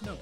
No.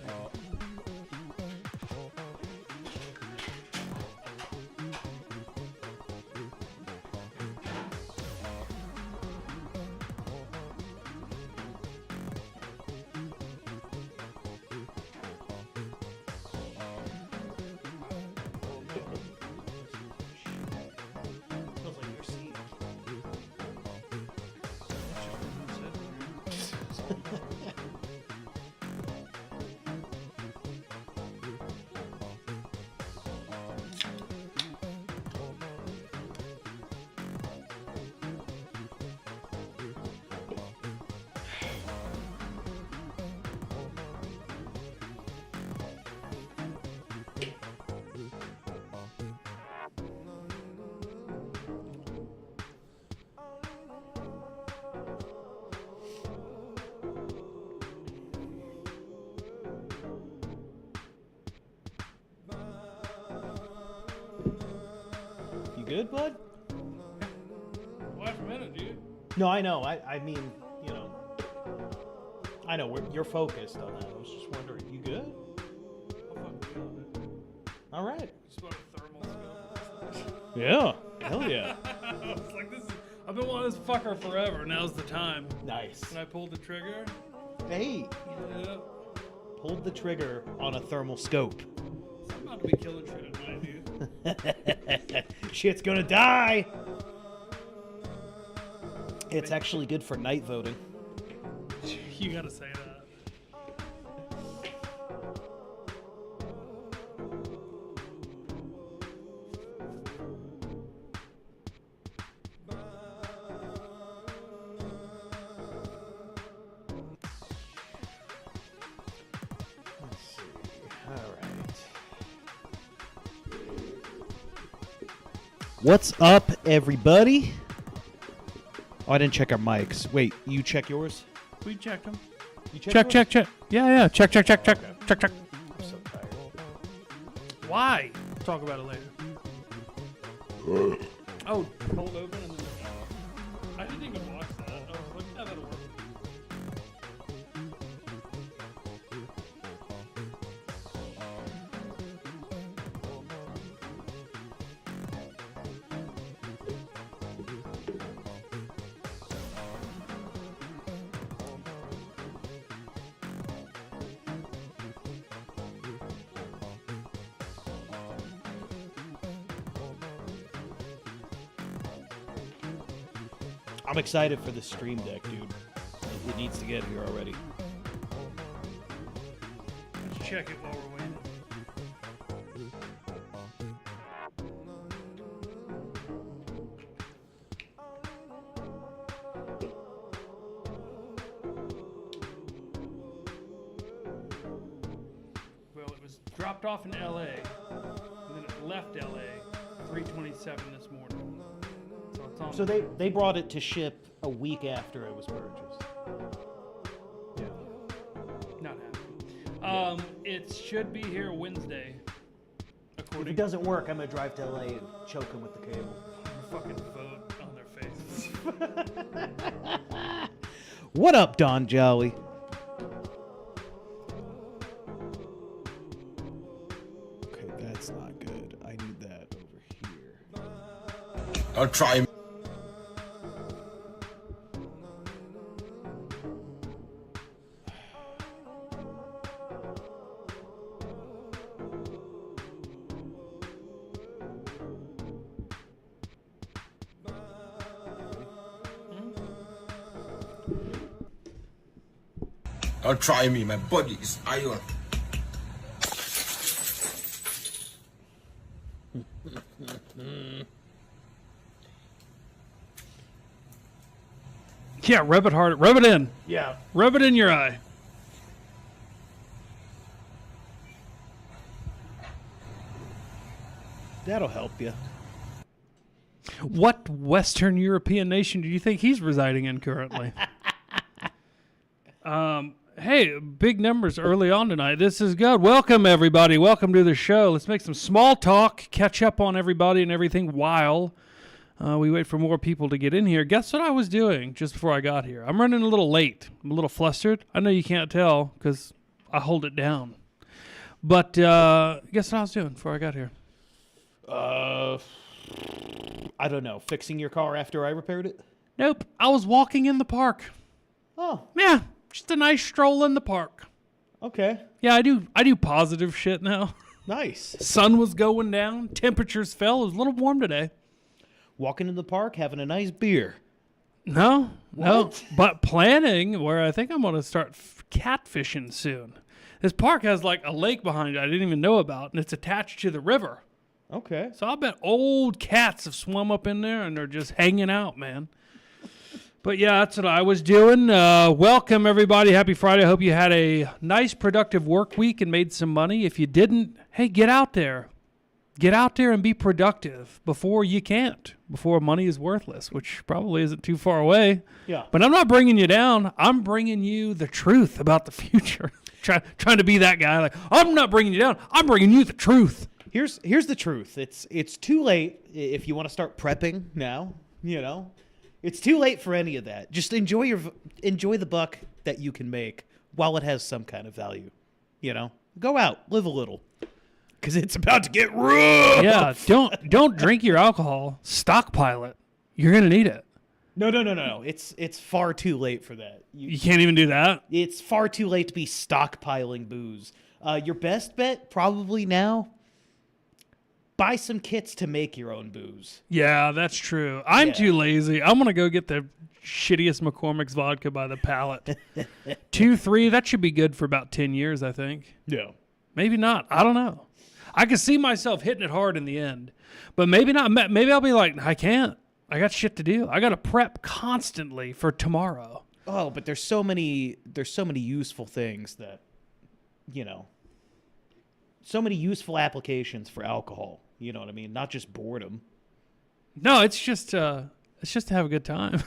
Good, bud? Last minute, dude. No, I know. I mean, you know. I know you're focused on that. I was just wondering, you good? All right. Just want a thermal scope. Yeah. Hell yeah. I was like, I've been wanting this fucker forever. Now's the time. Nice. And I pulled the trigger. Hey. Yeah. Pulled the trigger on a thermal scope. So I'm about to be killing shit at night, dude. Shit's gonna die. It's actually good for night voting. You gotta say that. Let's see. All right. What's up, everybody? Oh, I didn't check our mics. Wait, you check yours? We checked them. You Check. Yeah. Check. Okay. Check. I'm so tired. Why? Talk about it later. Oh, hold open and then. I didn't even watch that. I was like, yeah, that'll work. I'm excited for the stream deck, dude. It needs to get here already. Let's check it while we're waiting. Well, it was dropped off in LA, and then it left LA 3:27 this morning. So it's on. So they brought it to ship a week after it was purchased. Yeah. Not happening. It should be here Wednesday. If According it doesn't work, I'm gonna drive to LA and choke them with the cable. fucking vote on their faces. What up, Don Jolly? Okay, that's not good. I need that over here. I'll try. I'll try me. My body is iron. Yeah, rub it hard. Rub it in. Yeah. Rub it in your eye. That'll help you. What Western European nation do you think he's residing in currently? Hey, big numbers early on tonight. This is good. Welcome, everybody. Welcome to the show. Let's make some small talk, catch up on everybody and everything while we wait for more people to get in here. Guess what I was doing just before I got here? I'm running a little late. I'm a little flustered. I know you can't tell because hold it down. But guess what I was doing before I got here? I don't know. Fixing your car after I repaired it? Nope. I was walking in the park. Oh, Yeah, just a nice stroll in the park. okay. Yeah, I do positive shit now. Nice. Sun was going down. Temperatures fell. It was a little warm today. Walking in the park, having a nice beer. No. What? But planning where I think I'm going to start catfishing soon. This park has like a lake behind it I didn't even know about, and it's attached to the river. Okay. So I bet old cats have swum up in there and they're just hanging out, man. But yeah, that's what I was doing. Welcome, everybody. Happy Friday. I hope you had a nice, productive work week and made some money. If you didn't, hey, get out there. Get out there and be productive before you can't, before money is worthless, which probably isn't too far away. Yeah. But I'm not bringing you down. I'm bringing you the truth about the future. Trying to be that guy. Like, I'm not bringing you down. I'm bringing you the truth. Here's the truth. It's too late if you want to start prepping now, you know. It's too late for any of that. Just enjoy the buck that you can make while it has some kind of value, you know. Go out, live a little. Cuz it's about to get rough. Yeah, don't drink your alcohol. Stockpile it. You're going to need it. No. It's far too late for that. You can't even do that? It's far too late to be stockpiling booze. Your best bet probably now, buy some kits to make your own booze. Yeah, that's true. I'm too lazy. I'm going to go get the shittiest McCormick's vodka by the pallet. 2, 3, that should be good for about 10 years, I think. Yeah. Maybe not. I don't know. I can see myself hitting it hard in the end. But maybe not. Maybe I'll be like, I can't. I got shit to do. I got to prep constantly for tomorrow. Oh, but there's so many useful things that, you know, so many useful applications for alcohol. You know what I mean? Not just boredom. No, it's just to have a good time.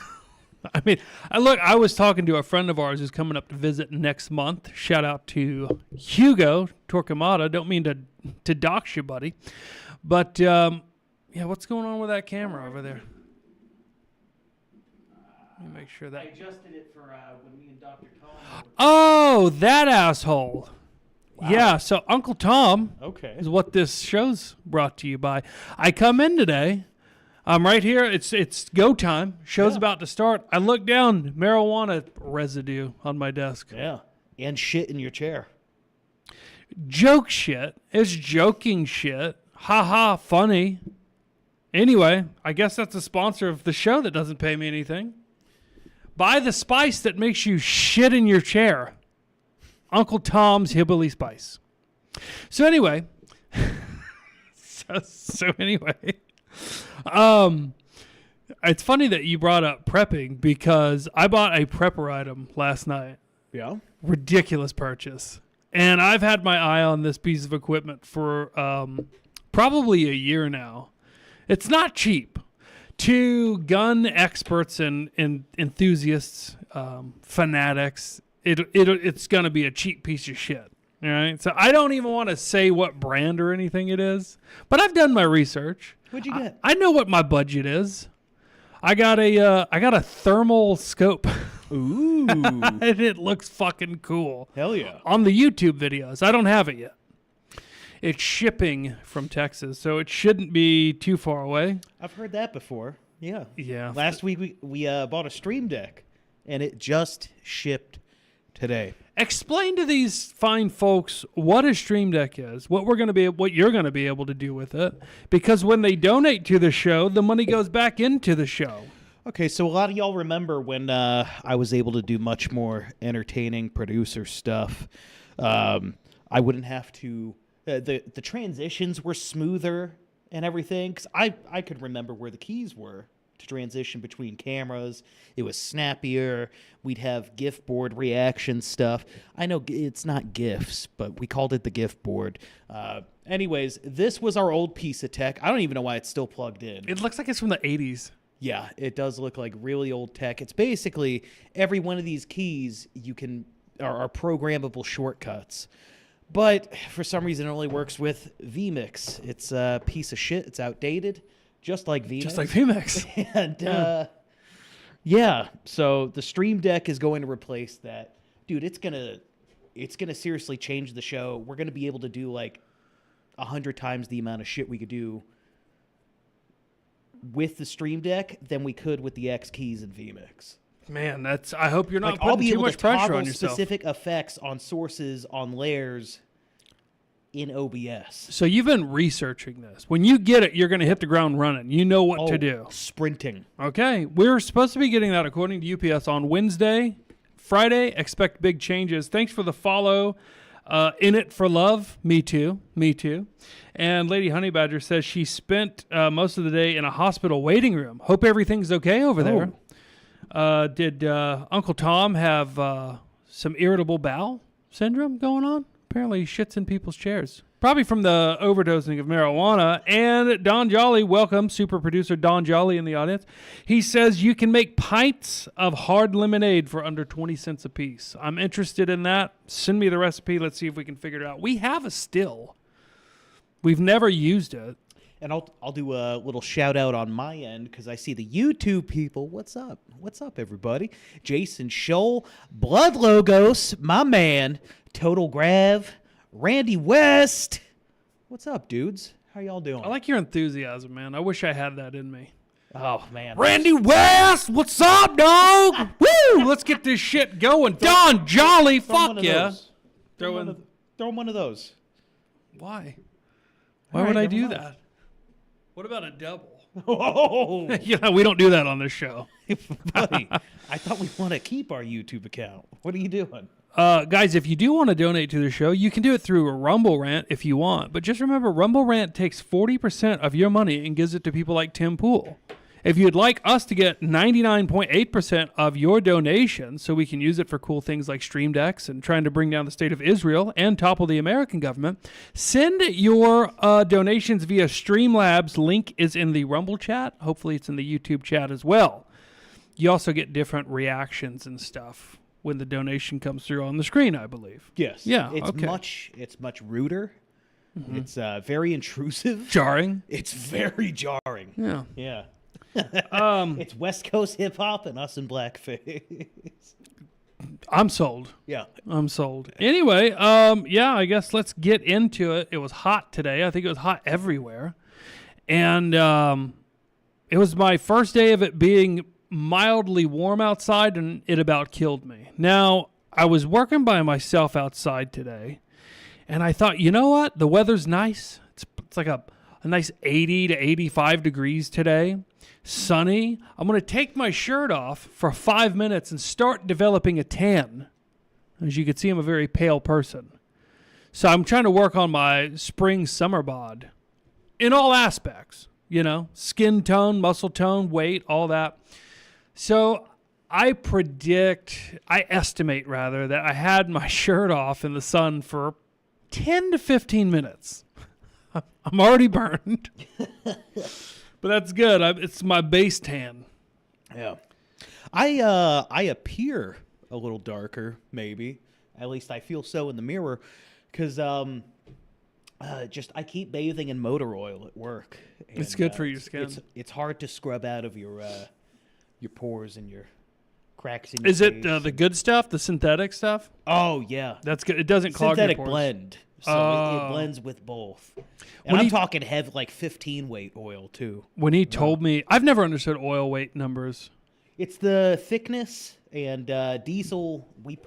I mean, I was talking to a friend of ours who's coming up to visit next month. Shout out to Hugo Torquemada. Don't mean to dox you, buddy. But, yeah, what's going on with that camera over there? Let me make sure that... I adjusted it for when me and Dr. Tom... Oh, that asshole. Wow. Yeah, so Uncle Tom is what this show's brought to you by. I come in today. I'm right here. It's go time. Show's about to start. I look down, marijuana residue on my desk. Yeah, and shit in your chair. Joke shit. It's joking shit. Ha ha, funny. Anyway, I guess that's a sponsor of the show that doesn't pay me anything. Buy the spice that makes you shit in your chair. Uncle Tom's Hillbilly Spice. So anyway, it's funny that you brought up prepping because I bought a prepper item last night. Yeah. Ridiculous purchase. And I've had my eye on this piece of equipment for probably a year now. It's not cheap. To gun experts and enthusiasts, fanatics, it's going to be a cheap piece of shit. All right. So I don't even want to say what brand or anything it is, but I've done my research. What'd you get? I know what my budget is. I got a thermal scope. Ooh. And it looks fucking cool. Hell yeah. On the YouTube videos. I don't have it yet. It's shipping from Texas, so it shouldn't be too far away. I've heard that before. Yeah. Yeah. Last week we bought a Stream Deck, and it just shipped today. Explain to these fine folks what a Stream Deck is, what you're going to be able to do with it, because when they donate to the show, the money goes back into the show. Okay, so a lot of y'all remember when I was able to do much more entertaining producer stuff. I wouldn't have to. The transitions were smoother and everything, because I could remember where the keys were to transition between cameras. It was snappier. We'd have GIF board reaction stuff. I know it's not GIFs, but we called it the GIF board. Anyways, this was our old piece of tech. I don't even know why it's still plugged in. It looks like it's from the 80s. Yeah, it does look like really old tech. It's basically every one of these keys are programmable shortcuts. But for some reason, it only works with vMix. It's a piece of shit. It's outdated, just like vMix. Just like vMix. And yeah, so the Stream Deck is going to replace that. Dude, it's going to it's going to seriously change the show. We're going to be able to do like 100 times the amount of shit we could do with the Stream Deck than we could with the X keys and vMix. Man, I hope you're not Like, I'll putting be too able much to pressure toggle on yourself. specific effects on sources, on layers in OBS. So you've been researching this. When you get it, you're going to hit the ground running. You know what to do. Sprinting. Okay. We're supposed to be getting that, according to UPS, on Wednesday. Friday, expect big changes. Thanks for the follow. In it for love. Me too. Me too. And Lady Honey Badger says she spent most of the day in a hospital waiting room. Hope everything's okay over there. Did Uncle Tom have some irritable bowel syndrome going on? Apparently he shits in people's chairs. Probably from the overdosing of marijuana. And Don Jolly, welcome, super producer Don Jolly in the audience. He says you can make pints of hard lemonade for under 20 cents a piece. I'm interested in that. Send me the recipe. Let's see if we can figure it out. We have a still. We've never used it. And I'll do a little shout out on my end because I see the YouTube people. What's up? What's up, everybody? Jason Scholl, Blood Logos, my man, Total Grav, Randy West. What's up, dudes? How y'all doing? I like your enthusiasm, man. I wish I had that in me. Oh, man. Randy West, what's up, dog? Woo! Let's get this shit going. Don Jolly, fuck yeah. Throw him one of those. Why? All Why would right, I never do mind. that? What about a double? Oh, Yeah, we don't do that on this show. buddy. I thought we want to keep our YouTube account. What are you doing? Guys, if you do want to donate to the show, you can do it through a Rumble Rant if you want. But just remember, Rumble Rant takes 40% of your money and gives it to people like Tim Pool. If you'd like us to get 99.8% of your donation so we can use it for cool things like Stream Decks and trying to bring down the state of Israel and topple the American government, send your donations via Streamlabs. Link is in the Rumble chat. Hopefully it's in the YouTube chat as well. You also get different reactions and stuff when the donation comes through on the screen, I believe. Yes. Yeah, It's okay. much ruder. Mm-hmm. It's very intrusive. Jarring. It's very jarring. Yeah. Yeah. It's West Coast hip hop and us in blackface. I'm sold. Yeah. I'm sold. Anyway, yeah, I guess let's get into it. It was hot today. I think it was hot everywhere. And it was my first day of it being mildly warm outside, and it about killed me. Now, I was working by myself outside today, and I thought, you know what? The weather's nice. It's like a nice 80 to 85 degrees today. Sunny. I'm going to take my shirt off for 5 minutes and start developing a tan. As you can see, I'm a very pale person. So I'm trying to work on my spring-summer bod in all aspects, you know, skin tone, muscle tone, weight, all that. So I estimate rather, that I had my shirt off in the sun for 10 to 15 minutes. I'm already burned. But that's good. It's my base tan. Yeah. I appear a little darker, maybe. At least I feel so in the mirror, because I keep bathing in motor oil at work. And, It's good for your skin. It's hard to scrub out of your pores and your cracks in your Is it face. the good stuff, the synthetic stuff? Oh yeah, That's good. It doesn't clog your synthetic pores. blend. So Oh. it blends with both. And When I'm he- talking heavy, like 15 weight oil too. When he told me, I've never understood oil weight numbers. It's the thickness, and diesel. We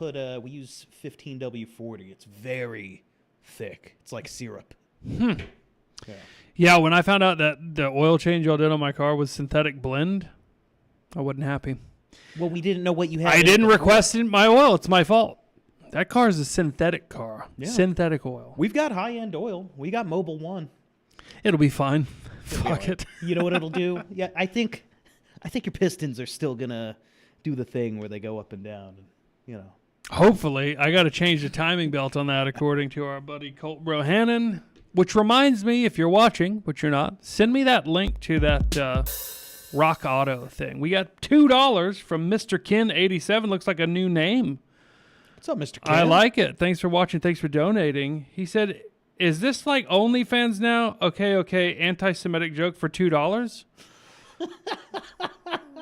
use 15W40. It's very thick. It's like syrup. Yeah. Yeah, when I found out that the oil change y'all did on my car was synthetic blend, I wasn't happy. Well, we didn't know what you had. I in it didn't before. request it in my oil. It's my fault. That car is a synthetic car. Yeah. Synthetic oil. We've got high-end oil. We got Mobil 1. It'll be fine. Fuck it. You know what it'll do? Yeah, I think your pistons are still gonna do the thing where they go up and down, and you know. Hopefully. I got to change the timing belt on that according to our buddy Colt Brohannon. Which reminds me, if you're watching, which you're not, send me that link to that Rock Auto thing. We got $2 from Mr. Kin87. Looks like a new name. What's up, Mr. Ken? I like it. Thanks for watching. Thanks for donating. He said, is this like OnlyFans now? Okay. Anti-Semitic joke for $2?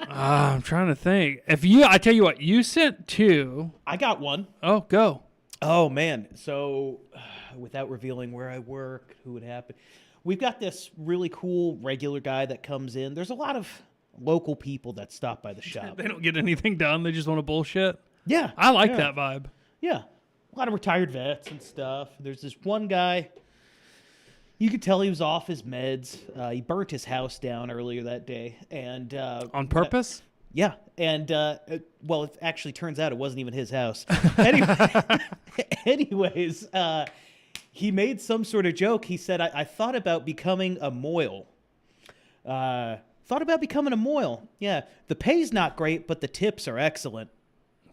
I'm trying to think. I tell you what, you sent two. I got one. Oh, go. Oh, man. So, without revealing where I work, who would happen, we've got this really cool regular guy that comes in. There's a lot of local people that stop by the shop. They don't get anything done. They just want to bullshit. Yeah. I like yeah. that vibe. Yeah. A lot of retired vets and stuff. There's this one guy, you could tell he was off his meds. He burnt his house down earlier that day. And On purpose? yeah. And, well, it actually turns out it wasn't even his house. Anyways, he made some sort of joke. He said, I thought about becoming a moil. Thought about becoming a moil. Yeah. The pay's not great, but the tips are excellent.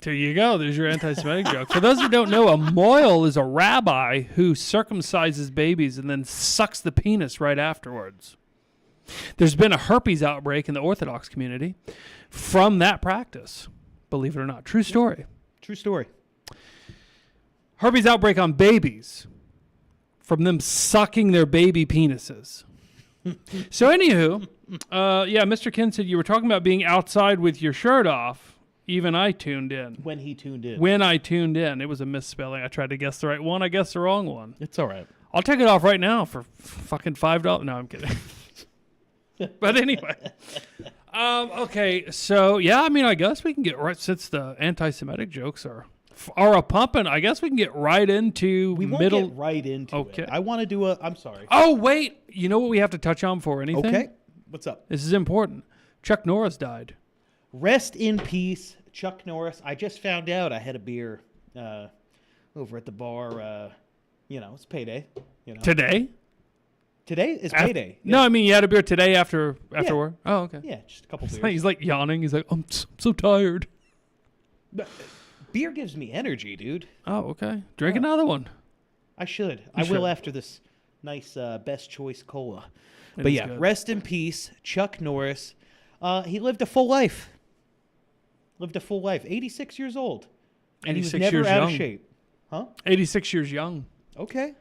There you go. There's your anti-Semitic joke. For those who don't know, a moil is a rabbi who circumcises babies and then sucks the penis right afterwards. There's been a herpes outbreak in the Orthodox community from that practice, believe it or not. True story. True story. Herpes outbreak on babies from them sucking their baby penises. So anywho, yeah, Mr. Ken said you were talking about being outside with your shirt off. Even I tuned in. When he tuned in. When I tuned in. It was a misspelling. I tried to guess the right one. I guessed the wrong one. It's all right. I'll take it off right now for fucking $5. No, I'm kidding. But anyway. Okay, so, yeah, I mean, I guess we can get right, since the anti-Semitic jokes are a pumping, I guess we can get right into we won't middle. get right into Okay. it. I want to do I'm sorry. Oh, wait. You know what we have to touch on for anything? Okay. What's up? This is important. Chuck Norris died. Rest in peace, Chuck Norris. I just found out I had a beer over at the bar. It's payday. Today? Today is payday. No, I mean you had a beer today after Yeah. work. Oh, okay. Yeah, just a couple beers. He's like yawning. He's like, I'm so tired. But beer gives me energy, dude. Oh, okay. Drink another one. I should. You I should. will after this nice Best Choice Cola. It But is yeah, good. rest in peace, Chuck Norris. He lived a full life. 86 years old. And he was 86 never years out young. of shape. Huh? 86 years young. Okay.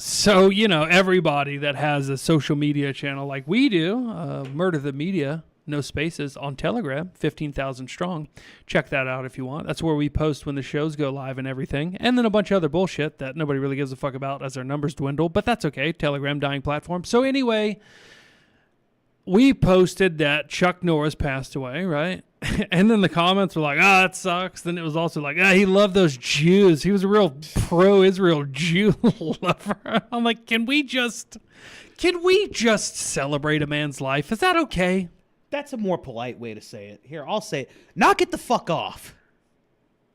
So, everybody that has a social media channel like we do, MurderTheMedia, no spaces, on Telegram, 15,000 strong. Check that out if you want. That's where we post when the shows go live and everything. And then a bunch of other bullshit that nobody really gives a fuck about as our numbers dwindle. But that's okay. Telegram dying platform. So anyway, we posted that Chuck Norris passed away, right? And then the comments were like, that sucks. Then it was also like, he loved those Jews. He was a real pro-Israel Jew lover. I'm like, can we just celebrate a man's life? Is that okay? That's a more polite way to say it. Here, I'll say it. Knock it the fuck off.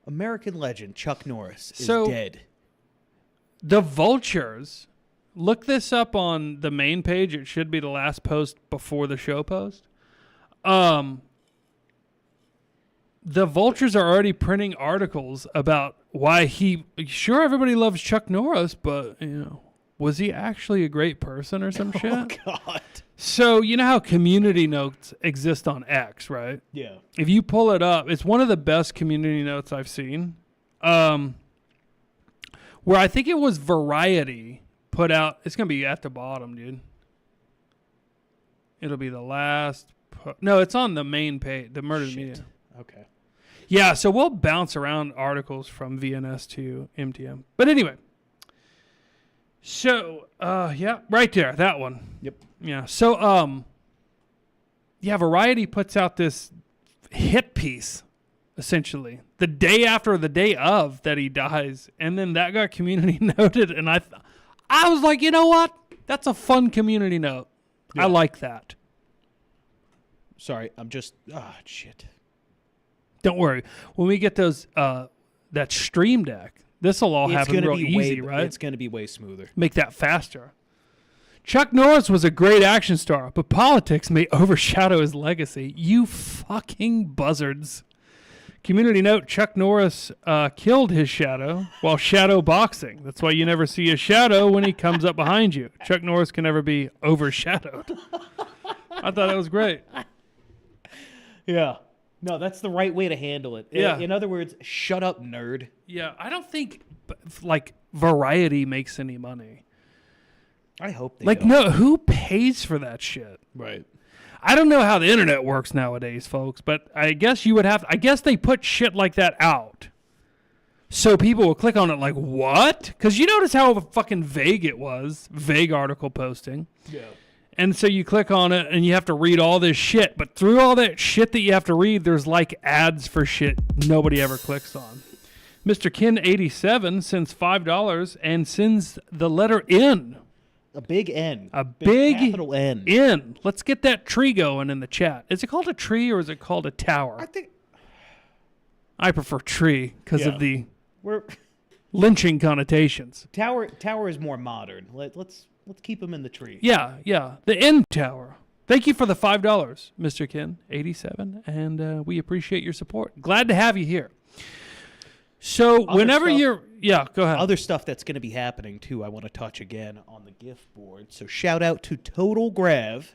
American legend Chuck Norris is dead. The Vultures, look this up on the main page. It should be the last post before the show post. The Vultures are already printing articles about why sure, everybody loves Chuck Norris, but, was he actually a great person or some shit? Oh, God. So, you know how community notes exist on X, right? Yeah. If you pull it up, it's one of the best community notes I've seen. Where I think it was Variety put out, it's going to be at the bottom, dude. It'll be the last. No, it's on the main page, the MurderTheMedia. Okay. Yeah, so we'll bounce around articles from VNS to MTM. But anyway. So, yeah, right there, that one. Yep. Yeah, so, Variety puts out this hit piece, essentially, the day after or the day of that he dies, and then that got community noted, and I was like, you know what? That's a fun community note. Yeah. I like that. Sorry, I'm just, shit. Don't worry. When we get those, that Stream Deck, this will all happen real easy, right? It's going to be way smoother. Make that faster. Chuck Norris was a great action star, but politics may overshadow his legacy. You fucking buzzards. Community note, Chuck Norris killed his shadow while shadow boxing. That's why you never see a shadow when he comes up behind you. Chuck Norris can never be overshadowed. I thought that was great. Yeah. No, that's the right way to handle it. Yeah. In other words, shut up, nerd. Yeah, I don't think, Variety makes any money. I hope they don't. No, who pays for that shit? Right. I don't know how the internet works nowadays, folks, but I guess you would have. I guess they put shit like that out So people will click on it like, what? Because you notice how fucking vague it was. Vague article posting. Yeah. And so you click on it and you have to read all this shit. But through all that shit that you have to read, there's like ads for shit nobody ever clicks on. Mr. Kin87 sends $5 and sends the letter N. A big N. A big capital N. N. Let's get that tree going in the chat. Is it called a tree or is it called a tower? I think I prefer tree because of the we're lynching connotations. tower is more modern. Let's keep them in the tree. Yeah. The N tower. Thank you for the $5, Mr. Kin87, and we appreciate your support. Glad to have you here. So whenever you're... Yeah, go ahead. Other stuff that's going to be happening, too, I want to touch again on the gift board. So shout out to Total Grav.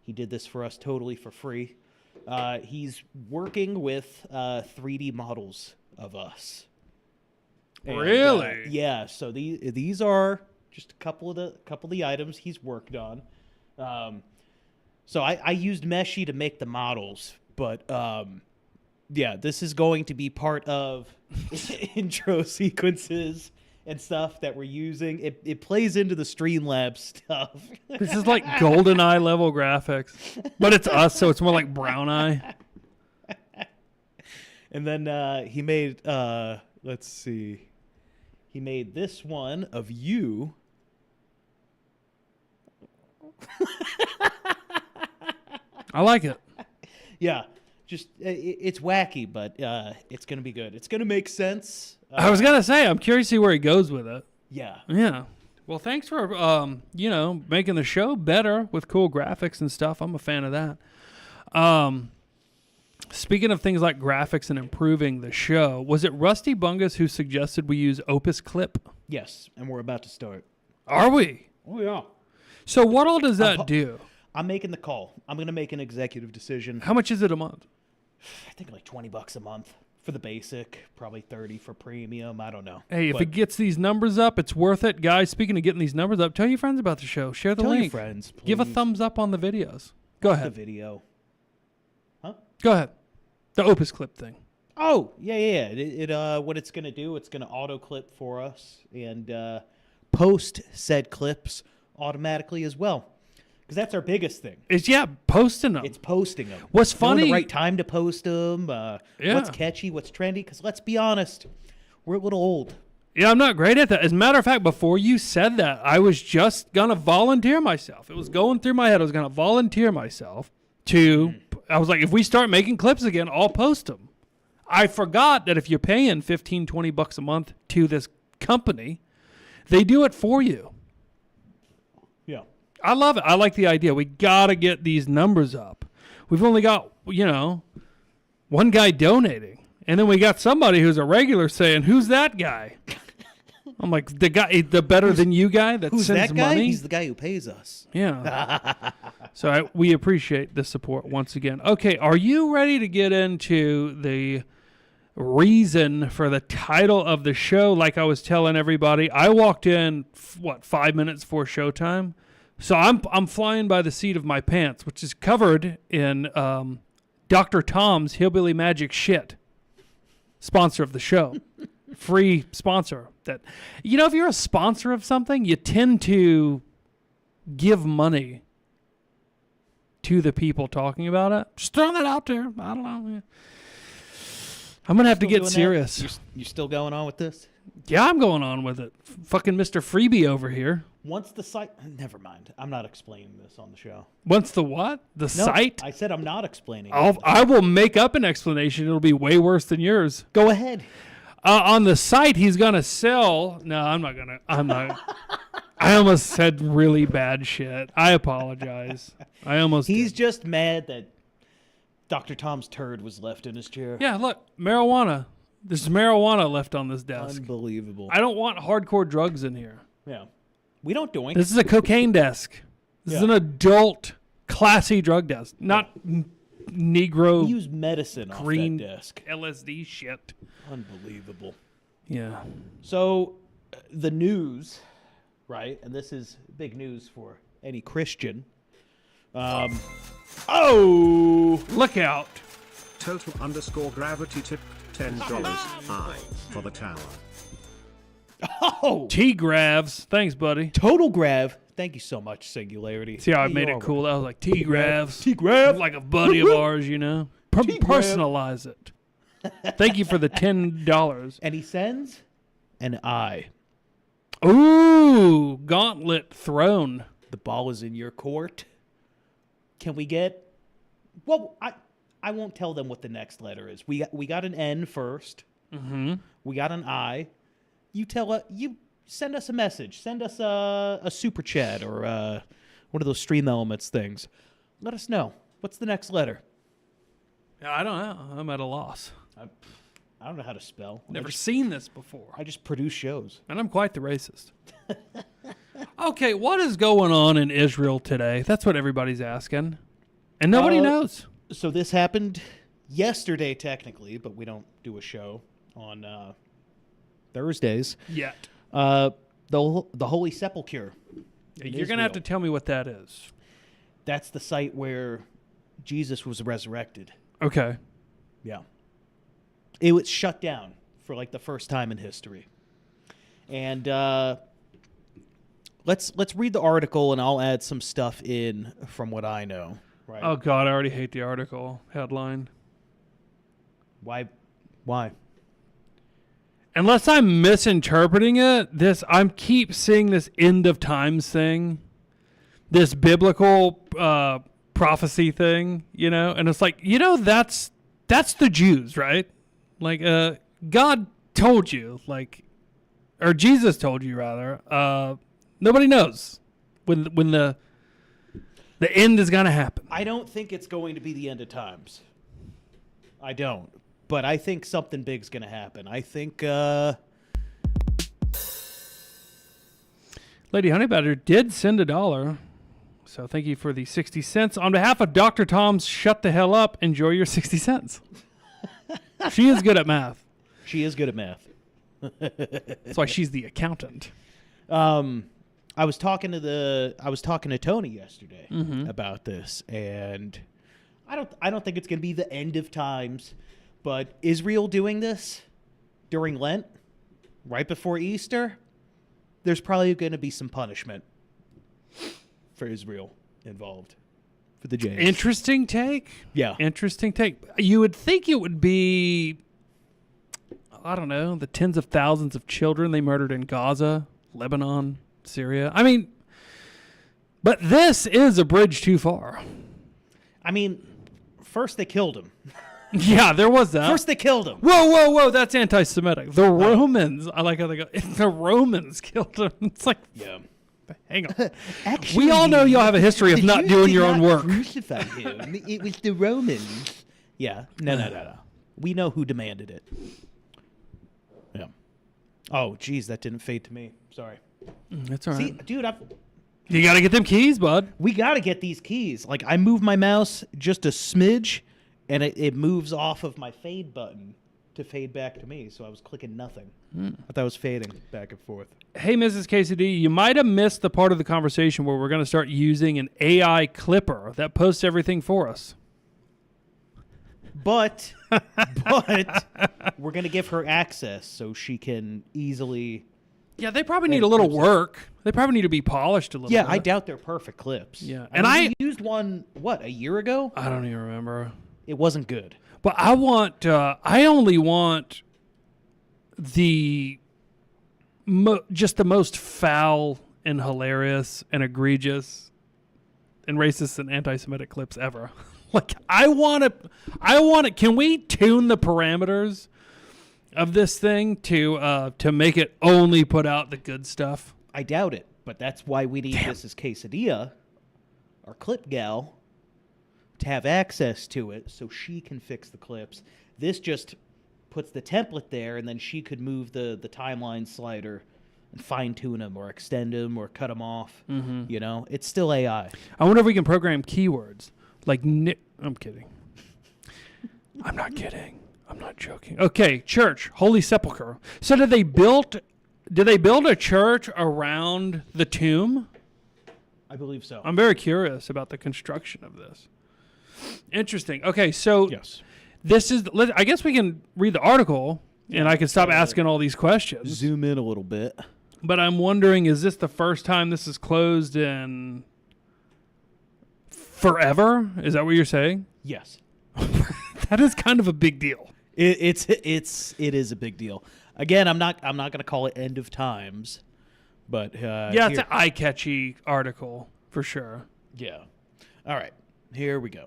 He did this for us totally for free. He's working with 3D models of us. And, Really? Yeah, so these are just a couple of the items he's worked on. So I used Meshi to make the models, but yeah, this is going to be part of intro sequences and stuff that we're using. It plays into the Streamlabs stuff. This is like GoldenEye level graphics, but it's us, so it's more like Brown Eye. And then he made, let's see, he made this one of you. I like it. Yeah, just it's wacky, but it's gonna be good. It's gonna make sense. I was gonna say, I'm curious to see where he goes with it. Yeah. Yeah. Well, thanks for making the show better with cool graphics and stuff. I'm a fan of that. Speaking of things like graphics and improving the show, was it Rusty Bungus who suggested we use Opus Clip? Yes, and we're about to start. Are we? Oh yeah. So what all does that do? I'm making the call. I'm gonna make an executive decision. How much is it a month? I think like $20 a month for the basic, probably 30 for premium. I don't know. Hey, if it gets these numbers up, it's worth it. Guys, speaking of getting these numbers up, tell your friends about the show. Share the tell link. your friends, please. Give a thumbs up on the videos. Go The ahead. video. Huh? Go ahead. The Opus Clip thing. Oh, yeah. It what it's gonna do? It's gonna auto clip for us and post said clips automatically as well. Because that's our biggest thing. It's posting them. It's posting them. What's Knowing funny? the right time to post them. What's catchy? What's trendy? Because let's be honest, we're a little old. Yeah, I'm not great at that. As a matter of fact, before you said that, I was just gonna volunteer myself. It was going through my head. I was gonna volunteer myself to. I was like, if we start making clips again, I'll post them. I forgot that if you're paying $15-20 a month to this company, they do it for you. Yeah. I love it. I like the idea. We got to get these numbers up. We've only got, one guy donating. And then we got somebody who's a regular saying, who's that guy? I'm like, the better than you guy that Who's sends that guy? money? He's the guy who pays us. Yeah. So we appreciate the support once again. Okay, are you ready to get into the reason for the title of the show? Like I was telling everybody, I walked in, 5 minutes before showtime? So I'm flying by the seat of my pants, which is covered in Dr. Tom's Hillbilly Magic shit. Sponsor of the show. Free sponsor. That if you're a sponsor of something, you tend to give money to the people talking about it. Just throwing that out there. I don't know. I'm going to have to get serious. You're still going on with this? Yeah, I'm going on with it. Fucking Mr. Freebie over here. Once the site... Never mind. I'm not explaining this on the show. Once the what? The site? I said I'm not explaining I will make up an explanation. It'll be way worse than yours. Go ahead. On the site, he's going to sell... No, I'm not. I almost said really bad shit. I apologize. He's just mad that Dr. Tom's turd was left in his chair. Yeah, look. Marijuana. There's marijuana left on this desk. Unbelievable. I don't want hardcore drugs in here. Yeah. We don't doink. This is a cocaine desk. This is an adult, classy drug desk. Not Negro We use medicine green off that desk. LSD shit. Unbelievable. Yeah. So, the news, right? And this is big news for any Christian. Look out. Total_gravity tip. $10 I for the tower. Oh, T-Gravs. Thanks, buddy. total grav. Thank you so much, Singularity. See how I made You're it cool? I was like, T-Gravs. T-Grav. Like a buddy of ours, you know? T-Grav. Personalize it. Thank you for the $10. And he sends an I. Ooh, gauntlet thrown. The ball is in your court. Can we get? Well, I won't tell them what the next letter is. We got an N first. Mm-hmm. We got an I. You send us a message. Send us a super chat or one of those Stream Elements things. Let us know. What's the next letter? I don't know. I'm at a loss. I don't know how to spell. Never seen this before. I just produce shows. And I'm quite the racist. Okay, what is going on in Israel today? That's what everybody's asking. And nobody knows. So this happened yesterday, technically, but we don't do a show on Thursdays. Yet. The Holy Sepulchre. You're going to have to tell me what that is. That's the site where Jesus was resurrected. Okay. Yeah. It was shut down for like the first time in history. And let's read the article, and I'll add some stuff in from what I know. Right? Oh, God, I already hate the article headline. Why? Unless I'm misinterpreting it, I keep seeing this end of times thing, this biblical prophecy thing, you know, and it's like, you know, that's the Jews, right? Like, God told you, like, or Jesus told you rather. Nobody knows when the end is gonna happen. I don't think it's going to be the end of times. I don't. But I think something big's going to happen. I think... Lady Honey Badger did send $1. So thank you for the 60 cents. On behalf of Dr. Tom's Shut the Hell Up, enjoy your 60 cents. She is good at math. She is good at math. That's why she's the accountant. I was talking to Tony yesterday about this, and I don't think it's going to be the end of times. But Israel doing this during Lent, right before Easter, there's probably going to be some punishment for Israel involved, for the Jays. Interesting take. Yeah. Interesting take. You would think it would be, I don't know, the tens of thousands of children they murdered in Gaza, Lebanon, Syria. I mean, but this is a bridge too far. I mean, first they killed him. Yeah, there was that. First they killed him. Whoa, that's anti-Semitic. The Romans, I like how they go, the Romans killed him. It's like, Yeah. hang on. Actually, We all know y'all have a history of the not Jews doing did your own not work. Crucify him. It was the Romans. Yeah. No. We know who demanded it. Yeah. Oh, geez, that didn't fade to me. Sorry. That's all See, right. dude, You got to get them keys, bud. we got to get these keys. Like, I move my mouse just a smidge, and it moves off of my fade button to fade back to me. So I was clicking nothing. I thought I was fading back and forth. Hey, Mrs. KCD, you might have missed the part of the conversation where we're going to start using an AI clipper that posts everything for us. But we're going to give her access so she can easily... Yeah, they probably need a little work. They probably need to be polished a little Yeah, bit. I doubt they're perfect clips. Yeah. And And we used one, a year ago? I don't even remember. It wasn't good. But I only want just the most foul and hilarious and egregious and racist and anti-Semitic clips ever. Like, I want it. Can we tune the parameters of this thing to make it only put out the good stuff? I doubt it, but that's why we need Mrs. Quesadilla, our clip gal, to have access to it so she can fix the clips. This just puts the template there, and then she could move the timeline slider and fine-tune them or extend them or cut them off. Mm-hmm. You know, it's still AI. I wonder if we can program keywords. Like, I'm kidding. I'm not kidding. I'm not joking. Okay, church, Holy Sepulchre. So did they build a church around the tomb? I believe so. I'm very curious about the construction of this. Interesting. Okay, so Yes. this is. I guess we can read the article, and I can stop asking all these questions. Zoom in a little bit. But I'm wondering, is this the first time this is closed in forever? Is that what you're saying? Yes. That is kind of a big deal. It is a big deal. Again, I'm not going to call it end of times, but Yeah, it's an eye-catchy article for sure. Yeah. All right. Here we go.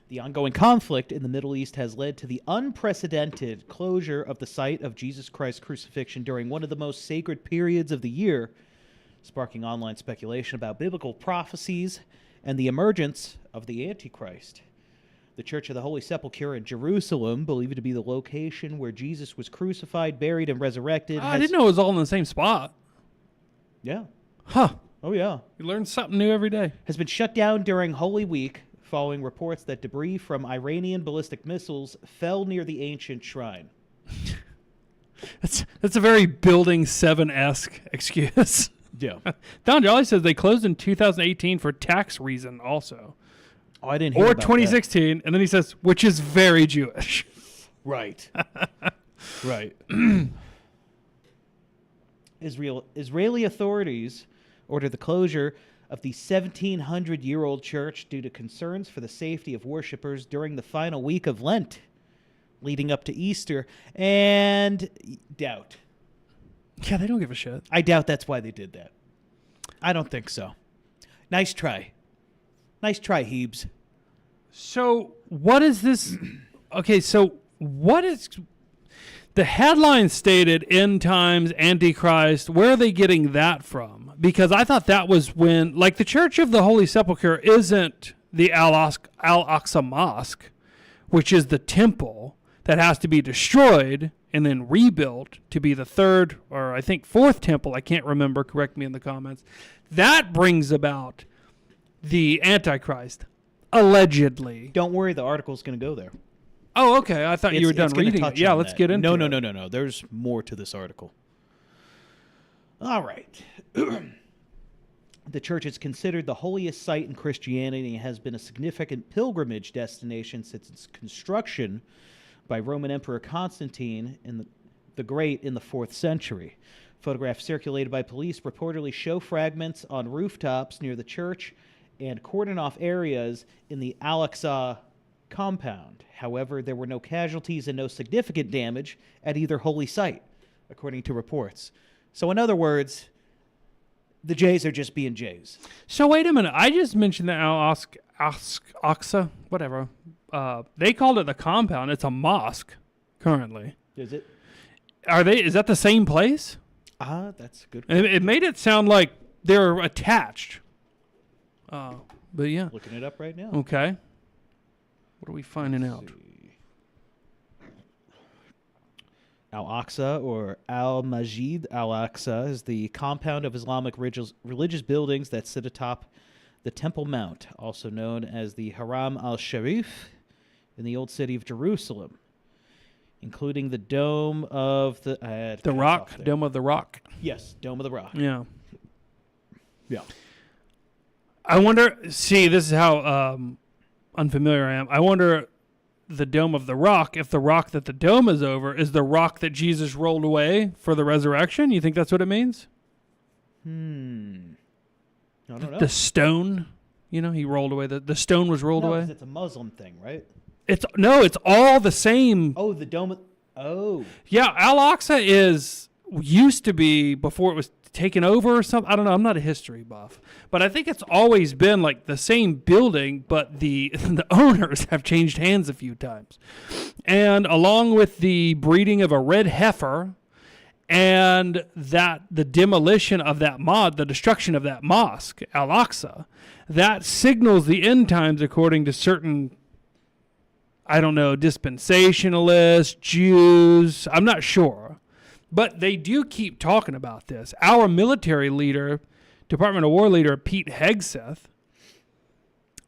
The ongoing conflict in the Middle East has led to the unprecedented closure of the site of Jesus Christ's crucifixion during one of the most sacred periods of the year, sparking online speculation about biblical prophecies and the emergence of the Antichrist. The Church of the Holy Sepulchre in Jerusalem, believed to be the location where Jesus was crucified, buried, and resurrected. I didn't know it was all in the same spot. Yeah. Huh. Oh, yeah. You learn something new every day. Has been shut down during Holy Week following reports that debris from Iranian ballistic missiles fell near the ancient shrine. That's a very Building 7-esque excuse. Yeah. Don Jolly says they closed in 2018 for tax reason also. Oh, I didn't hear Or about 2016, and then he says, which is very Jewish. Right. Right. Israeli authorities ordered the closure of the 1,700-year-old church due to concerns for the safety of worshippers during the final week of Lent, leading up to Easter, and doubt. Yeah, they don't give a shit. I doubt that's why they did that. I don't think so. Nice try. Nice try, Hebes. So, what is this? Okay, so what is... The headline stated end times, Antichrist. Where are they getting that from? Because I thought that was when, like, the Church of the Holy Sepulchre isn't the Al-Aqsa Mosque, which is the temple that has to be destroyed and then rebuilt to be the third or I think fourth temple. I can't remember. Correct me in the comments. That brings about the Antichrist, allegedly. Don't worry, the article's going to go there. Oh, okay. I thought you were done reading it. Yeah, let's get into it. No. There's more to this article. All right. The church is considered the holiest site in Christianity and has been a significant pilgrimage destination since its construction by Roman Emperor Constantine the Great in the 4th century. Photographs circulated by police reportedly show fragments on rooftops near the church and cordoned-off areas in the Al-Aqsa compound. However, there were no casualties and no significant damage at either holy site, according to reports. So in other words, the Jays are just being Jays. So wait a minute. I just mentioned the Al-Aqsa, whatever. They called it the compound. It's a mosque currently. Is it? Is that the same place? That's a good. It made it sound like they're attached. But yeah. Looking it up right now. Okay. What are we finding out? Al-Aqsa, or Al-Masjid Al-Aqsa, is the compound of Islamic religious buildings that sit atop the Temple Mount, also known as the Haram al-Sharif, in the Old City of Jerusalem, including the Dome of the Rock. Dome of the Rock. Yes, Dome of the Rock. Yeah. Yeah. I wonder, see, this is how unfamiliar I am. I wonder, the Dome of the Rock, if the rock that the dome is over is the rock that Jesus rolled away for the resurrection. You think that's what it means? I don't know. The stone, he rolled away. The stone was rolled away. It's a Muslim thing, right? It's all the same. Oh, the dome. Yeah, Al-Aqsa used to be before it was taken over or something. I don't know. I'm not a history buff, but I think it's always been like the same building, but the owners have changed hands a few times. And along with the breeding of a red heifer and the demolition of the destruction of that mosque, Al-Aqsa, that signals the end times according to certain, I don't know, dispensationalists, Jews. I'm not sure. But they do keep talking about this. Our military leader, Department of War leader, Pete Hegseth,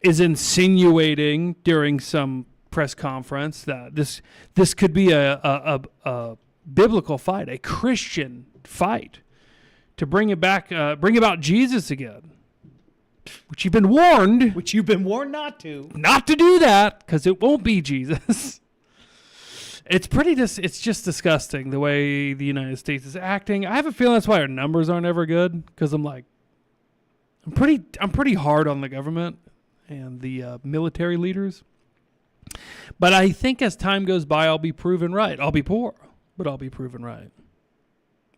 is insinuating during some press conference that this could be a biblical fight, a Christian fight, to bring about Jesus again. Which you've been warned. Which you've been warned not to. Not to do that, because it won't be Jesus. It's it's just disgusting the way the United States is acting. I have a feeling that's why our numbers aren't ever good, because I'm pretty hard on the government and the military leaders. But I think as time goes by, I'll be proven right. I'll be poor, but I'll be proven right.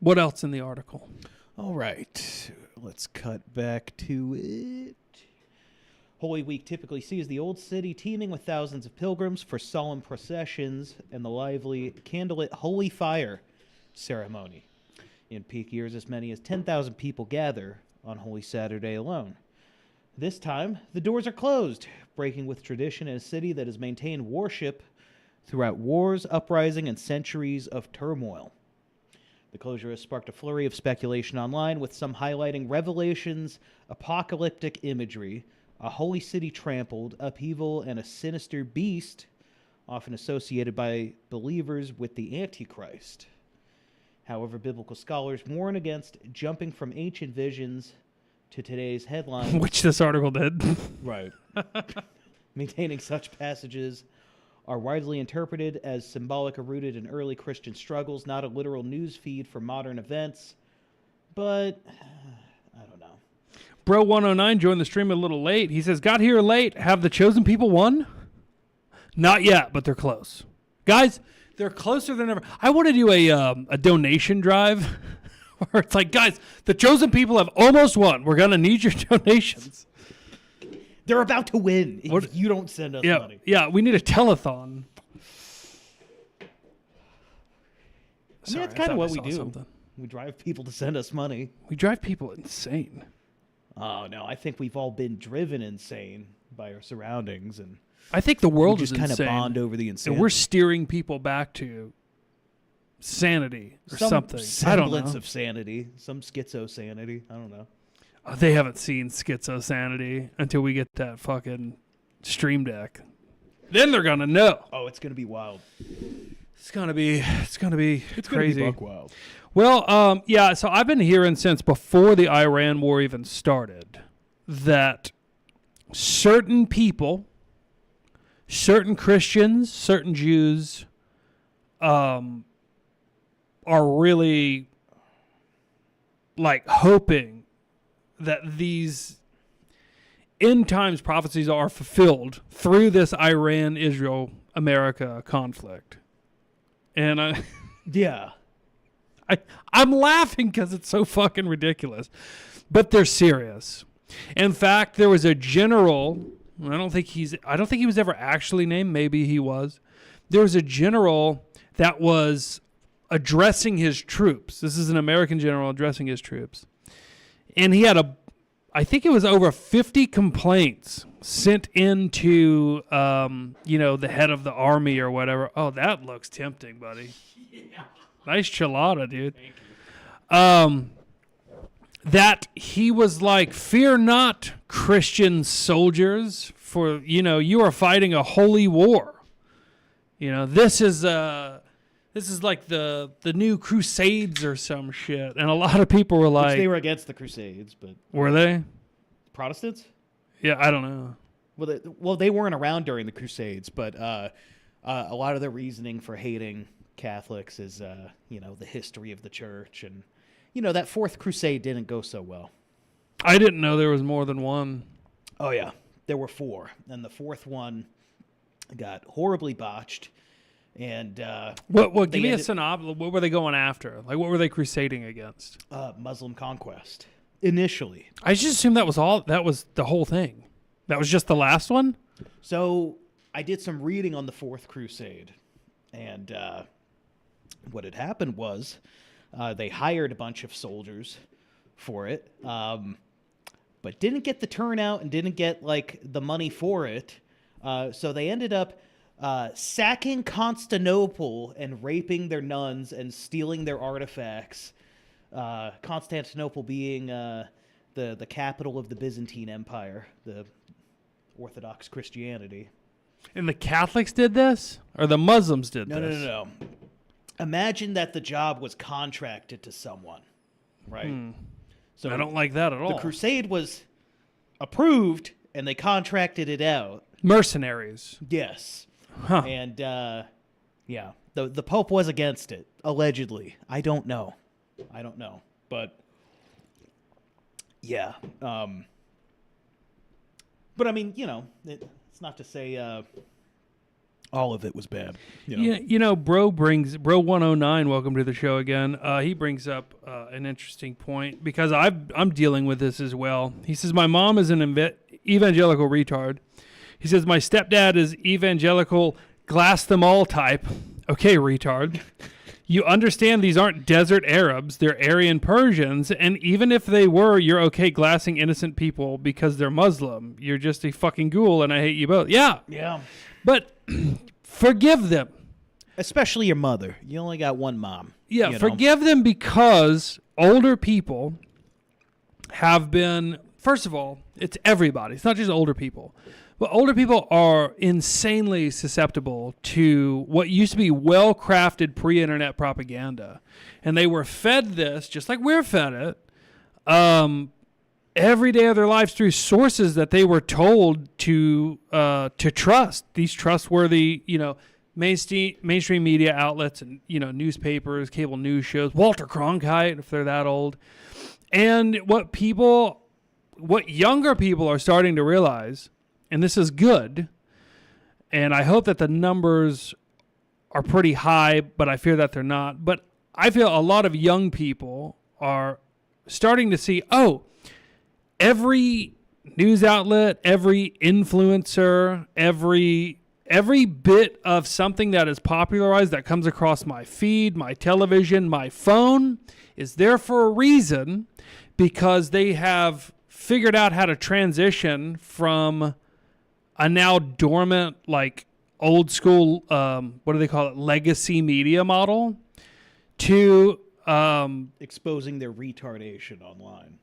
What else in the article? All right, let's cut back to it. Holy Week typically sees the Old City teeming with thousands of pilgrims for solemn processions and the lively candlelit Holy Fire ceremony. In peak years, as many as 10,000 people gather on Holy Saturday alone. This time, the doors are closed, breaking with tradition in a city that has maintained worship throughout wars, uprising, and centuries of turmoil. The closure has sparked a flurry of speculation online, with some highlighting Revelation's apocalyptic imagery, a holy city trampled, upheaval, and a sinister beast, often associated by believers with the Antichrist. However, biblical scholars warn against jumping from ancient visions to today's headlines. Which this article did. Right. Maintaining such passages are widely interpreted as symbolic or rooted in early Christian struggles, not a literal news feed for modern events. But, I don't know. Bro109 joined the stream a little late. He says, got here late. Have the chosen people won? Not yet, but they're close. Guys, they're closer than ever. I want to do a donation drive where it's like, guys, the chosen people have almost won. We're going to need your donations. They're about to win if you don't send us money. Yeah, we need a telethon. Sorry, that's kind of what we do. Something. We drive people to send us money. We drive people insane. Oh, no, I think we've all been driven insane by our surroundings, and I think the world is just kind of insane. bond over the insanity. And we're steering people back to sanity or something. I don't know. Semblance of sanity, some schizo sanity. I don't know. They haven't seen Schizo Sanity until we get that fucking Stream Deck. Then they're gonna know. Oh, it's gonna be wild. It's gonna be crazy. Buck wild. Well, yeah. So I've been hearing since before the Iran war even started that certain people, certain Christians, certain Jews, are really like hoping that these end times prophecies are fulfilled through this Iran-Israel-America conflict. And I'm laughing because it's so fucking ridiculous. But they're serious. In fact, there was a general, I don't think he was ever actually named, maybe he was. There was a general that was addressing his troops. This is an American general addressing his troops. And he had I think it was over 50 complaints sent into, the head of the army or whatever. Oh, that looks tempting, buddy. Yeah. Nice chilada, dude. Thank you. That he was like, fear not, Christian soldiers, for, you are fighting a holy war. This is like the new Crusades or some shit. And a lot of people were like... Which they were against the Crusades, but... Were they? Protestants? Yeah, I don't know. Well, they weren't around during the Crusades, but a lot of the reasoning for hating Catholics is, the history of the church. And, that Fourth Crusade didn't go so well. I didn't know there was more than one. Oh, yeah. There were 4. And the fourth one got horribly botched. And give me a synopsis. What were they going after? Like, what were they crusading against? Muslim conquest. Initially. I just assumed that was all. That was the whole thing. That was just the last one? So I did some reading on the Fourth Crusade. And what had happened was they hired a bunch of soldiers for it, but didn't get the turnout and didn't get, the money for it. So they ended up sacking Constantinople and raping their nuns and stealing their artifacts. Constantinople being the capital of the Byzantine Empire, the Orthodox Christianity. And the Catholics did this? Or the Muslims did this? No. Imagine that the job was contracted to someone, right? So I don't like that at all. The crusade was approved, and they contracted it out. Mercenaries. Yes. Huh. And, the The Pope was against it, allegedly. I don't know. But yeah. But I mean, it's not to say all of it was bad. Yeah, Bro 109, welcome to the show again. He brings up an interesting point because I'm dealing with this as well. He says, my mom is an evangelical retard. He says, my stepdad is evangelical glass them all type. Okay, retard. You understand these aren't desert Arabs, they're Aryan Persians, and even if they were, you're okay glassing innocent people because they're Muslim. You're just a fucking ghoul, and I hate you both. Yeah. Yeah. But forgive them. Especially your mother. You only got one mom. Yeah, forgive them because older people have been, first of all, it's everybody. It's not just older people. But older people are insanely susceptible to what used to be well-crafted pre-internet propaganda. And they were fed this, just like we're fed it, every day of their lives through sources that they were told to trust. These trustworthy, mainstream media outlets and, newspapers, cable news shows, Walter Cronkite, if they're that old. And what younger people are starting to realize, and this is good, and I hope that the numbers are pretty high, but I fear that they're not. But I feel a lot of young people are starting to see, every news outlet, every influencer, every bit of something that is popularized that comes across my feed, my television, my phone is there for a reason, because they have figured out how to transition from a now dormant, like old school, what do they call it, legacy media model to exposing their retardation online.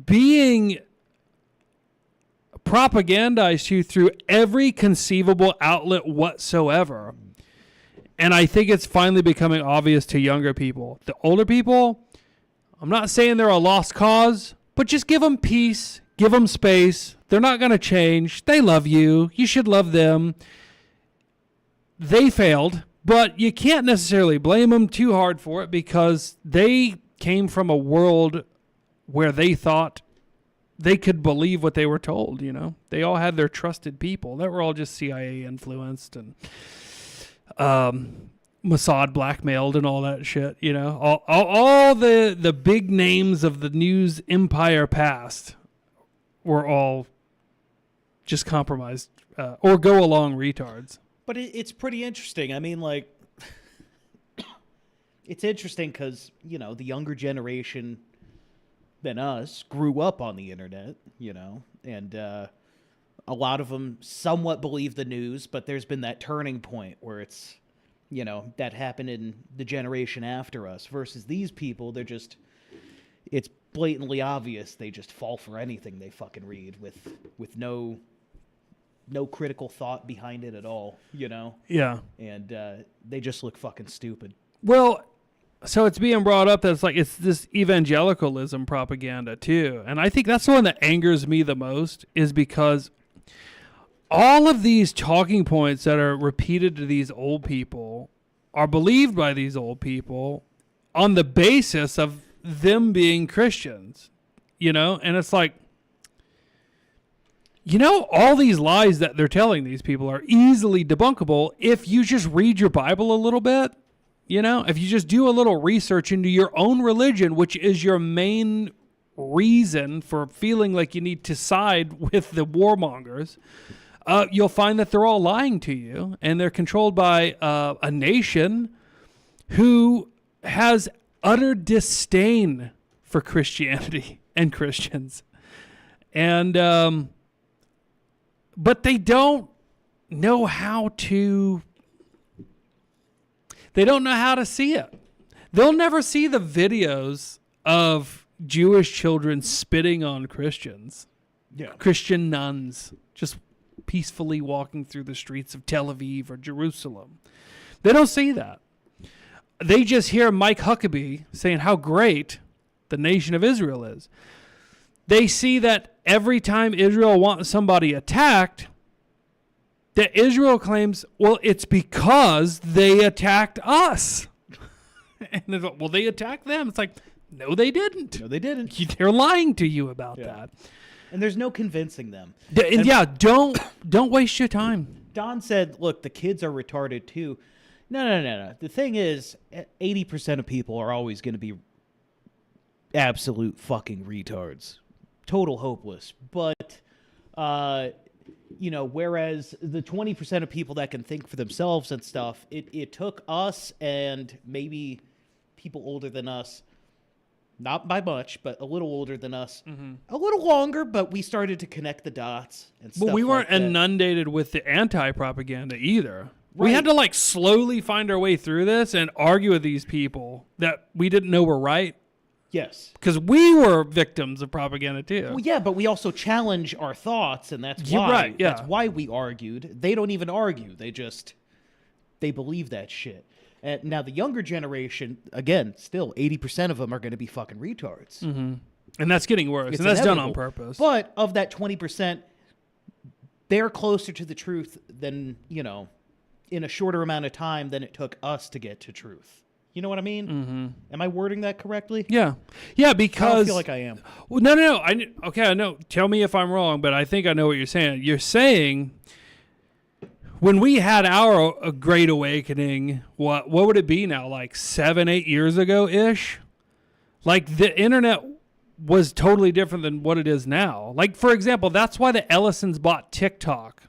Being propagandized to through every conceivable outlet whatsoever. And I think it's finally becoming obvious to younger people. The older people, I'm not saying they're a lost cause, but just give them peace, give them space. They're not going to change. They love you. You should love them. They failed, but you can't necessarily blame them too hard for it because they came from a world where they thought they could believe what they were told, They all had their trusted people. That were all just CIA influenced and Mossad blackmailed and all that shit, All the big names of the news empire past were all just compromised or go along retards. But it's pretty interesting. I mean, like, it's interesting because, the younger generation than us grew up on the internet, and a lot of them somewhat believe the news, but there's been that turning point where it's, that happened in the generation after us versus these people. They're just, it's blatantly obvious. They just fall for anything they fucking read with no critical thought behind it at all, Yeah. And they just look fucking stupid. Well, so it's being brought up that it's this evangelicalism propaganda too. And I think that's the one that angers me the most is because all of these talking points that are repeated to these old people are believed by these old people on the basis of them being Christians, and it's like, all these lies that they're telling these people are easily debunkable if you just read your Bible a little bit, if you just do a little research into your own religion, which is your main reason for feeling like you need to side with the warmongers, you'll find that they're all lying to you, and they're controlled by a nation who has utter disdain for Christianity and Christians. And but they don't know how to see it. They'll never see the videos of Jewish children spitting on Christians. Yeah. Christian nuns just peacefully walking through the streets of Tel Aviv or Jerusalem. They don't see that. They just hear Mike Huckabee saying how great the nation of Israel is. They see that every time Israel wants somebody attacked, that Israel claims, well, it's because they attacked us. And they're like, well, they attacked them. It's like, no, they didn't. No, they didn't. They're lying to you about that. And there's no convincing them. And yeah, don't waste your time. Don said, look, the kids are retarded too. No. The thing is, 80% of people are always going to be absolute fucking retards. Total hopeless. But, whereas the 20% of people that can think for themselves and stuff, it took us and maybe people older than us, not by much, but a little older than us, a little longer, but we started to connect the dots and stuff. But we weren't like that. inundated with the anti-propaganda either. We Right. had to slowly find our way through this and argue with these people that we didn't know were right. Yes. Because we were victims of propaganda too. Well, yeah, but we also challenge our thoughts, and that's You're why. right, yeah. That's why we argued. They don't even argue. They believe that shit. And now the younger generation, again, still 80% of them are going to be fucking retards. And that's getting worse. It's And that's done on inevitable. purpose. But of that 20%, they're closer to the truth than, in a shorter amount of time than it took us to get to truth. You know what I mean? Mm-hmm. Am I wording that correctly? Yeah. Yeah, I because... don't feel like I am. Well, no. I know. Tell me if I'm wrong, but I think I know what you're saying. You're saying when we had our Great Awakening, what would it be now? 7-8 years ago-ish? The internet was totally different than what it is now. For example, that's why the Ellisons bought TikTok.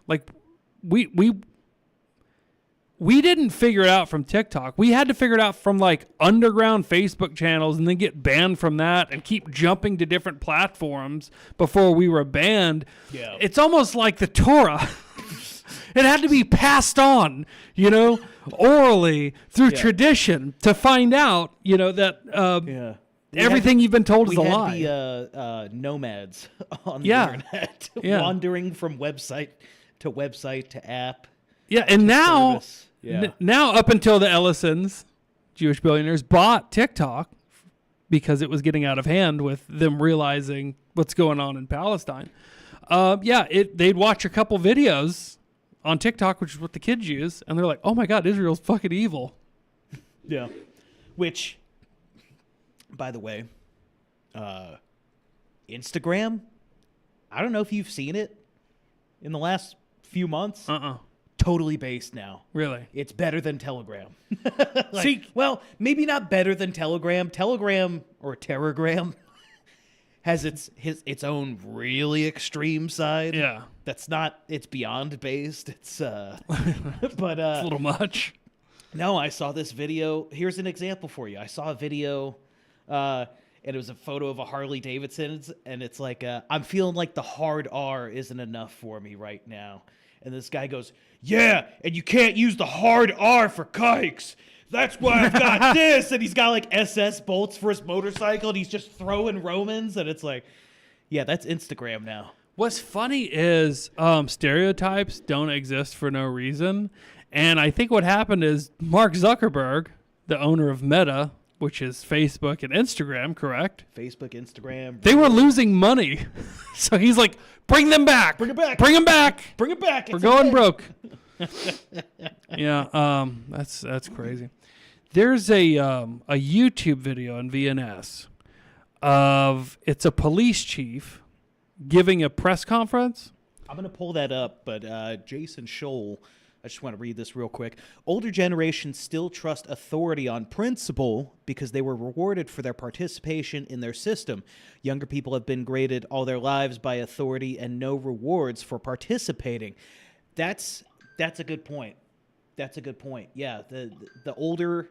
We didn't figure it out from TikTok. We had to figure it out from underground Facebook channels and then get banned from that and keep jumping to different platforms before we were banned. Yeah. It's almost like the Torah. It had to be passed on, orally through tradition to find out, that everything you've been told is a lie. We had the nomads on the internet, wandering from website to app. Yeah, and now, service. Yeah. now up until the Ellisons, Jewish billionaires, bought TikTok because it was getting out of hand with them realizing what's going on in Palestine. They'd watch a couple videos on TikTok, which is what the kids use, and they're like, oh my God, Israel's fucking evil. Yeah. Which, by the way, Instagram, I don't know if you've seen it in the last few months. Totally based now. Really? It's better than Telegram. See, well, maybe not better than Telegram. Telegram or Terragram has its own really extreme side. Yeah. It's beyond based. It's but it's a little much. No, I saw this video. Here's an example for you. I saw a video and it was a photo of a Harley Davidson, and it's I'm feeling like the hard R isn't enough for me right now. And this guy goes, yeah, and you can't use the hard R for kikes. That's why I've got this. And he's got SS bolts for his motorcycle, and he's just throwing Romans. And it's yeah, that's Instagram now. What's funny is stereotypes don't exist for no reason. And I think what happened is Mark Zuckerberg, the owner of Meta, which is Facebook and Instagram, correct? Facebook, Instagram. They were losing money. So he's like, bring them back. Bring it back. Bring them back. Bring it back. We're going broke. Yeah, that's crazy. There's a YouTube video in VNS it's a police chief giving a press conference. I'm going to pull that up, but Jason Scholl, I just want to read this real quick. Older generations still trust authority on principle because they were rewarded for their participation in their system. Younger people have been graded all their lives by authority and no rewards for participating. That's a good point. That's a good point. Yeah, the older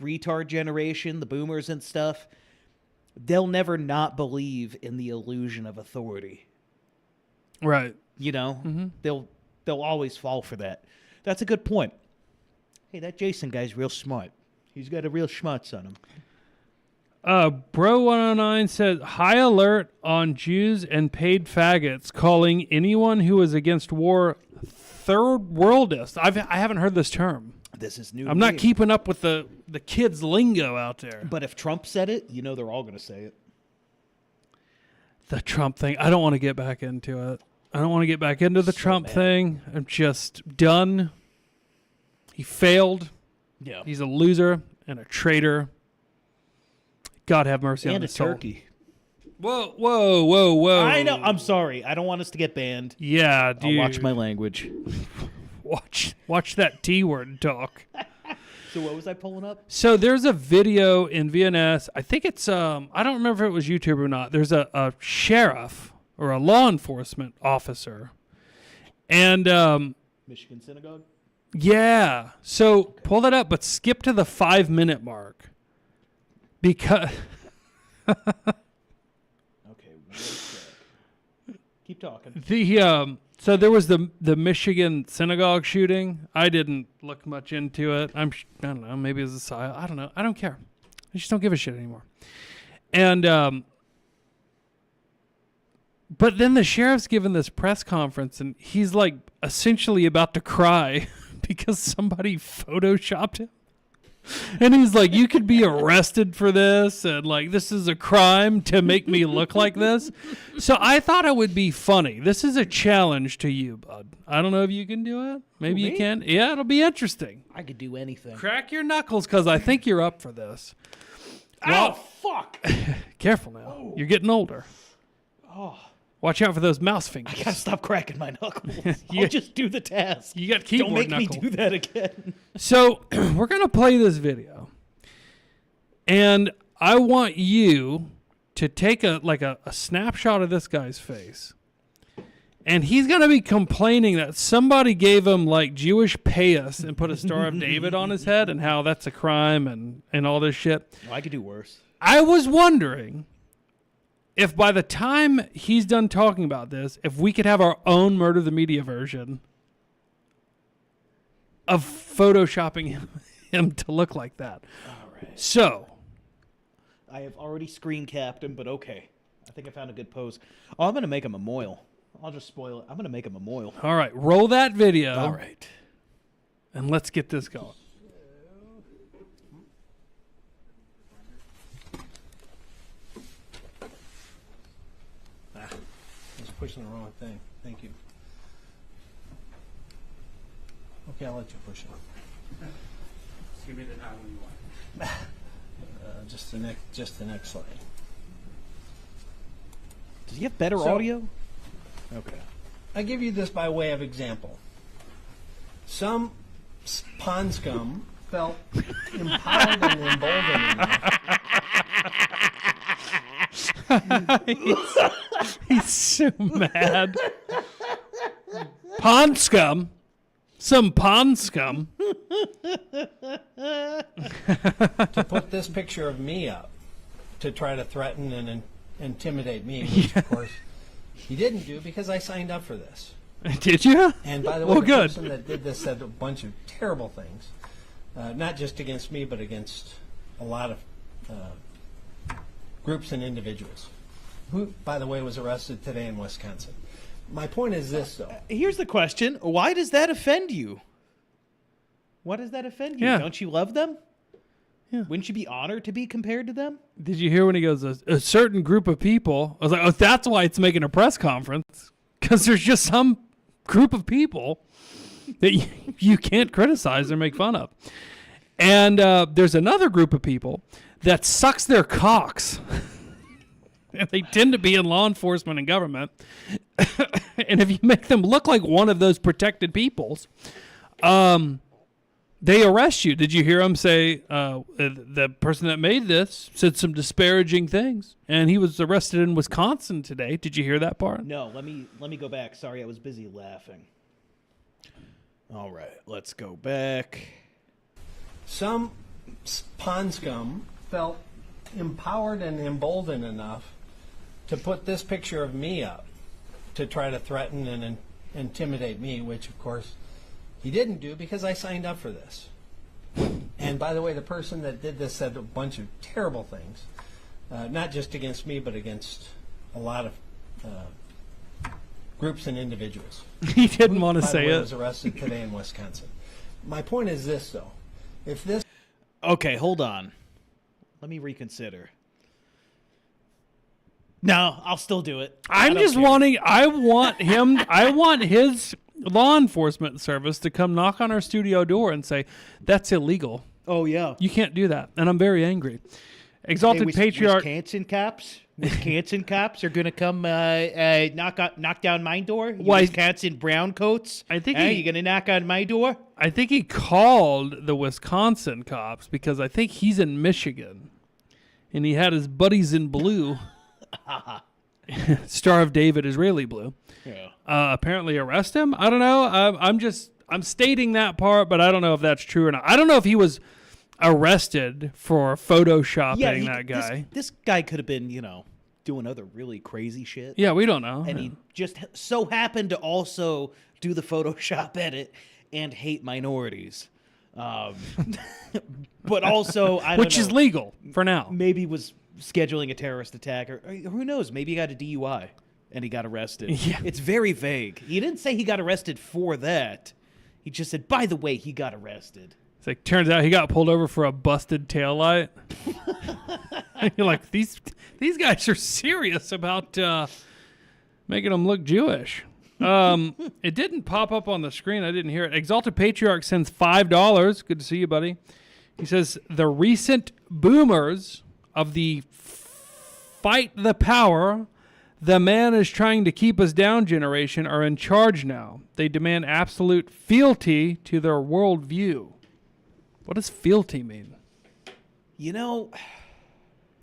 retard generation, the boomers and stuff, they'll never not believe in the illusion of authority. Right. They'll always fall for that. That's a good point. Hey, that Jason guy's real smart. He's got a real schmutz on him. Bro109 said, high alert on Jews and paid faggots, calling anyone who is against war third worldist. I haven't heard this term. This is new. I'm not keeping up with the kids' lingo out there. But if Trump said it, they're all going to say it. The Trump thing, I don't want to get back into it. I don't want to get back into the Trump mad. thing. I'm just done. He failed. Yeah. He's a loser and a traitor. God have mercy on And a his soul. turkey. Whoa, whoa, whoa, whoa. I know. I'm sorry. I don't want us to get banned. Yeah, I'll dude. watch my language. Watch that T-word talk. So what was I pulling up? So there's a video in VNS. I think it's I don't remember if it was YouTube or not. There's a sheriff or a law enforcement officer. And Michigan Synagogue? yeah. So pull that up, but skip to the 5-minute mark. Because Okay, one sec. Keep talking. so there was the Michigan synagogue shooting. I didn't look much into it. I don't know. Maybe it was a side. I don't know. I don't care. I just don't give a shit anymore. And but then the sheriff's giving this press conference, and he's like essentially about to cry because somebody photoshopped him. And he's like, you could be arrested for this, and like, this is a crime to make me look like this. So I thought it would be funny. This is a challenge to you, bud. I don't know if you can do it. Maybe you me? can. Yeah, it'll be interesting. I could do anything. Crack your knuckles, because I think you're up for this. Ow, fuck! Careful now. You're getting older. Oh, Watch out for those mouse fingers. I gotta stop cracking my knuckles. Yeah. I'll just do the task. You got keyboard Don't make knuckle. me do that again. So we're going to play this video. And I want you to take a snapshot of this guy's face. And he's going to be complaining that somebody gave him like Jewish payas and put a Star of David on his head and how that's a crime and all this shit. Oh, I could do worse. I was wondering if by the time he's done talking about this, if we could have our own Murder the Media version of photoshopping him to look like that. All right. So, I have already screen capped him, but okay. I think I found a good pose. Oh, I'm gonna make him a moil. I'll just spoil it. I'm gonna make him a moil. all right, roll that video. All right. And let's get this going. I was pushing the wrong thing. Thank you. Okay, I'll let you push it. Give me the time when you want. Just the next slide. Does he have better So- audio? Okay. I give you this by way of example. Some pond scum felt empowered and emboldened enough. He's so mad. Pond scum. Some pond scum. to put this picture of me up to try to threaten and intimidate me, which of course he didn't do because I signed up for this. Did you? And by the way, Well, the good. person that did this said a bunch of terrible things, not just against me, but against a lot of groups and individuals, who, by the way, was arrested today in Wisconsin. My point is this, though. Here's the question: why does that offend you? Why does that offend you? Yeah. Don't you love them? Yeah. Wouldn't you be honored to be compared to them? Did you hear when he goes, a certain group of people? I was like, oh, that's why it's making a press conference. Because there's just some group of people that you can't criticize or make fun of. And there's another group of people that sucks their cocks. And they tend to be in law enforcement and government. And if you make them look like one of those protected peoples, they arrest you. Did you hear him say the person that made this said some disparaging things, and he was arrested in Wisconsin today? Did you hear that part? No. Let me go back. Sorry, I was busy laughing. All right, let's go back. Some pond scum felt empowered and emboldened enough to put this picture of me up to try to threaten and intimidate me, which of course he didn't do because I signed up for this. And by the way, the person that did this said a bunch of terrible things, not just against me, but against a lot of groups and individuals. He didn't want to By the say way, it. was arrested today in Wisconsin. My point is this, though. If this Okay, hold on. Let me reconsider. No, I'll still do it. I'm just care. wanting. I want his law enforcement service to come knock on our studio door and say that's illegal. Oh yeah. You can't do that, and I'm very angry. Exalted Patriarch. Canton cops are gonna come knock down my door. Why- Wisconsin brown coats. I think Hey, he- you gonna knock on my door? I think he called the Wisconsin cops because I think he's in Michigan, and he had his buddies in blue. Star of David, Israeli blue. Yeah. Apparently arrest him. I don't know. I'm stating that part, but I don't know if that's true or not. I don't know if he was arrested for photoshopping that guy. This guy could have been, doing other really crazy shit. Yeah, we don't know. And he just so happened to also do the Photoshop edit and hate minorities. But also, I don't Which know, is legal for now. maybe was scheduling a terrorist attack, or who knows? Maybe he got a DUI and he got arrested. Yeah. It's very vague. He didn't say he got arrested for that. He just said, by the way, he got arrested. It's like, turns out he got pulled over for a busted taillight. You're like, these guys are serious about making them look Jewish. It didn't pop up on the screen. I didn't hear it. Exalted Patriarch sends $5. Good to see you, buddy. He says, the recent boomers of the fight the power, the man is trying to keep us down generation are in charge now. They demand absolute fealty to their worldview. What does fealty mean?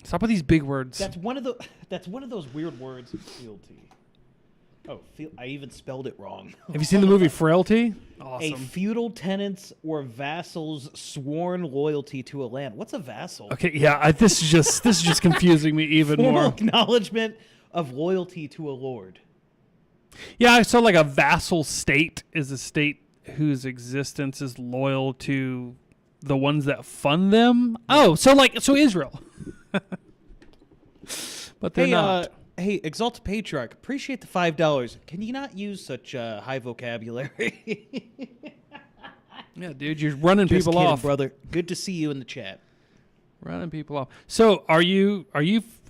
Stop with these big words. That's one of those weird words, fealty. Oh, I even spelled it wrong. Have you seen the movie Frailty? A Awesome. feudal tenant's or vassal's sworn loyalty to a land. What's a vassal? Okay, yeah, this is just confusing me even Formal more. acknowledgement of loyalty to a lord. Yeah, so like a vassal state is a state whose existence is loyal to the ones that fund them. Oh, so Israel. But they're not. Hey, Exalted Patriarch, appreciate the $5. Can you not use such high vocabulary? Yeah, dude, you're running Just people kidding, off, brother. Good to see you in the chat. running people off. So, are you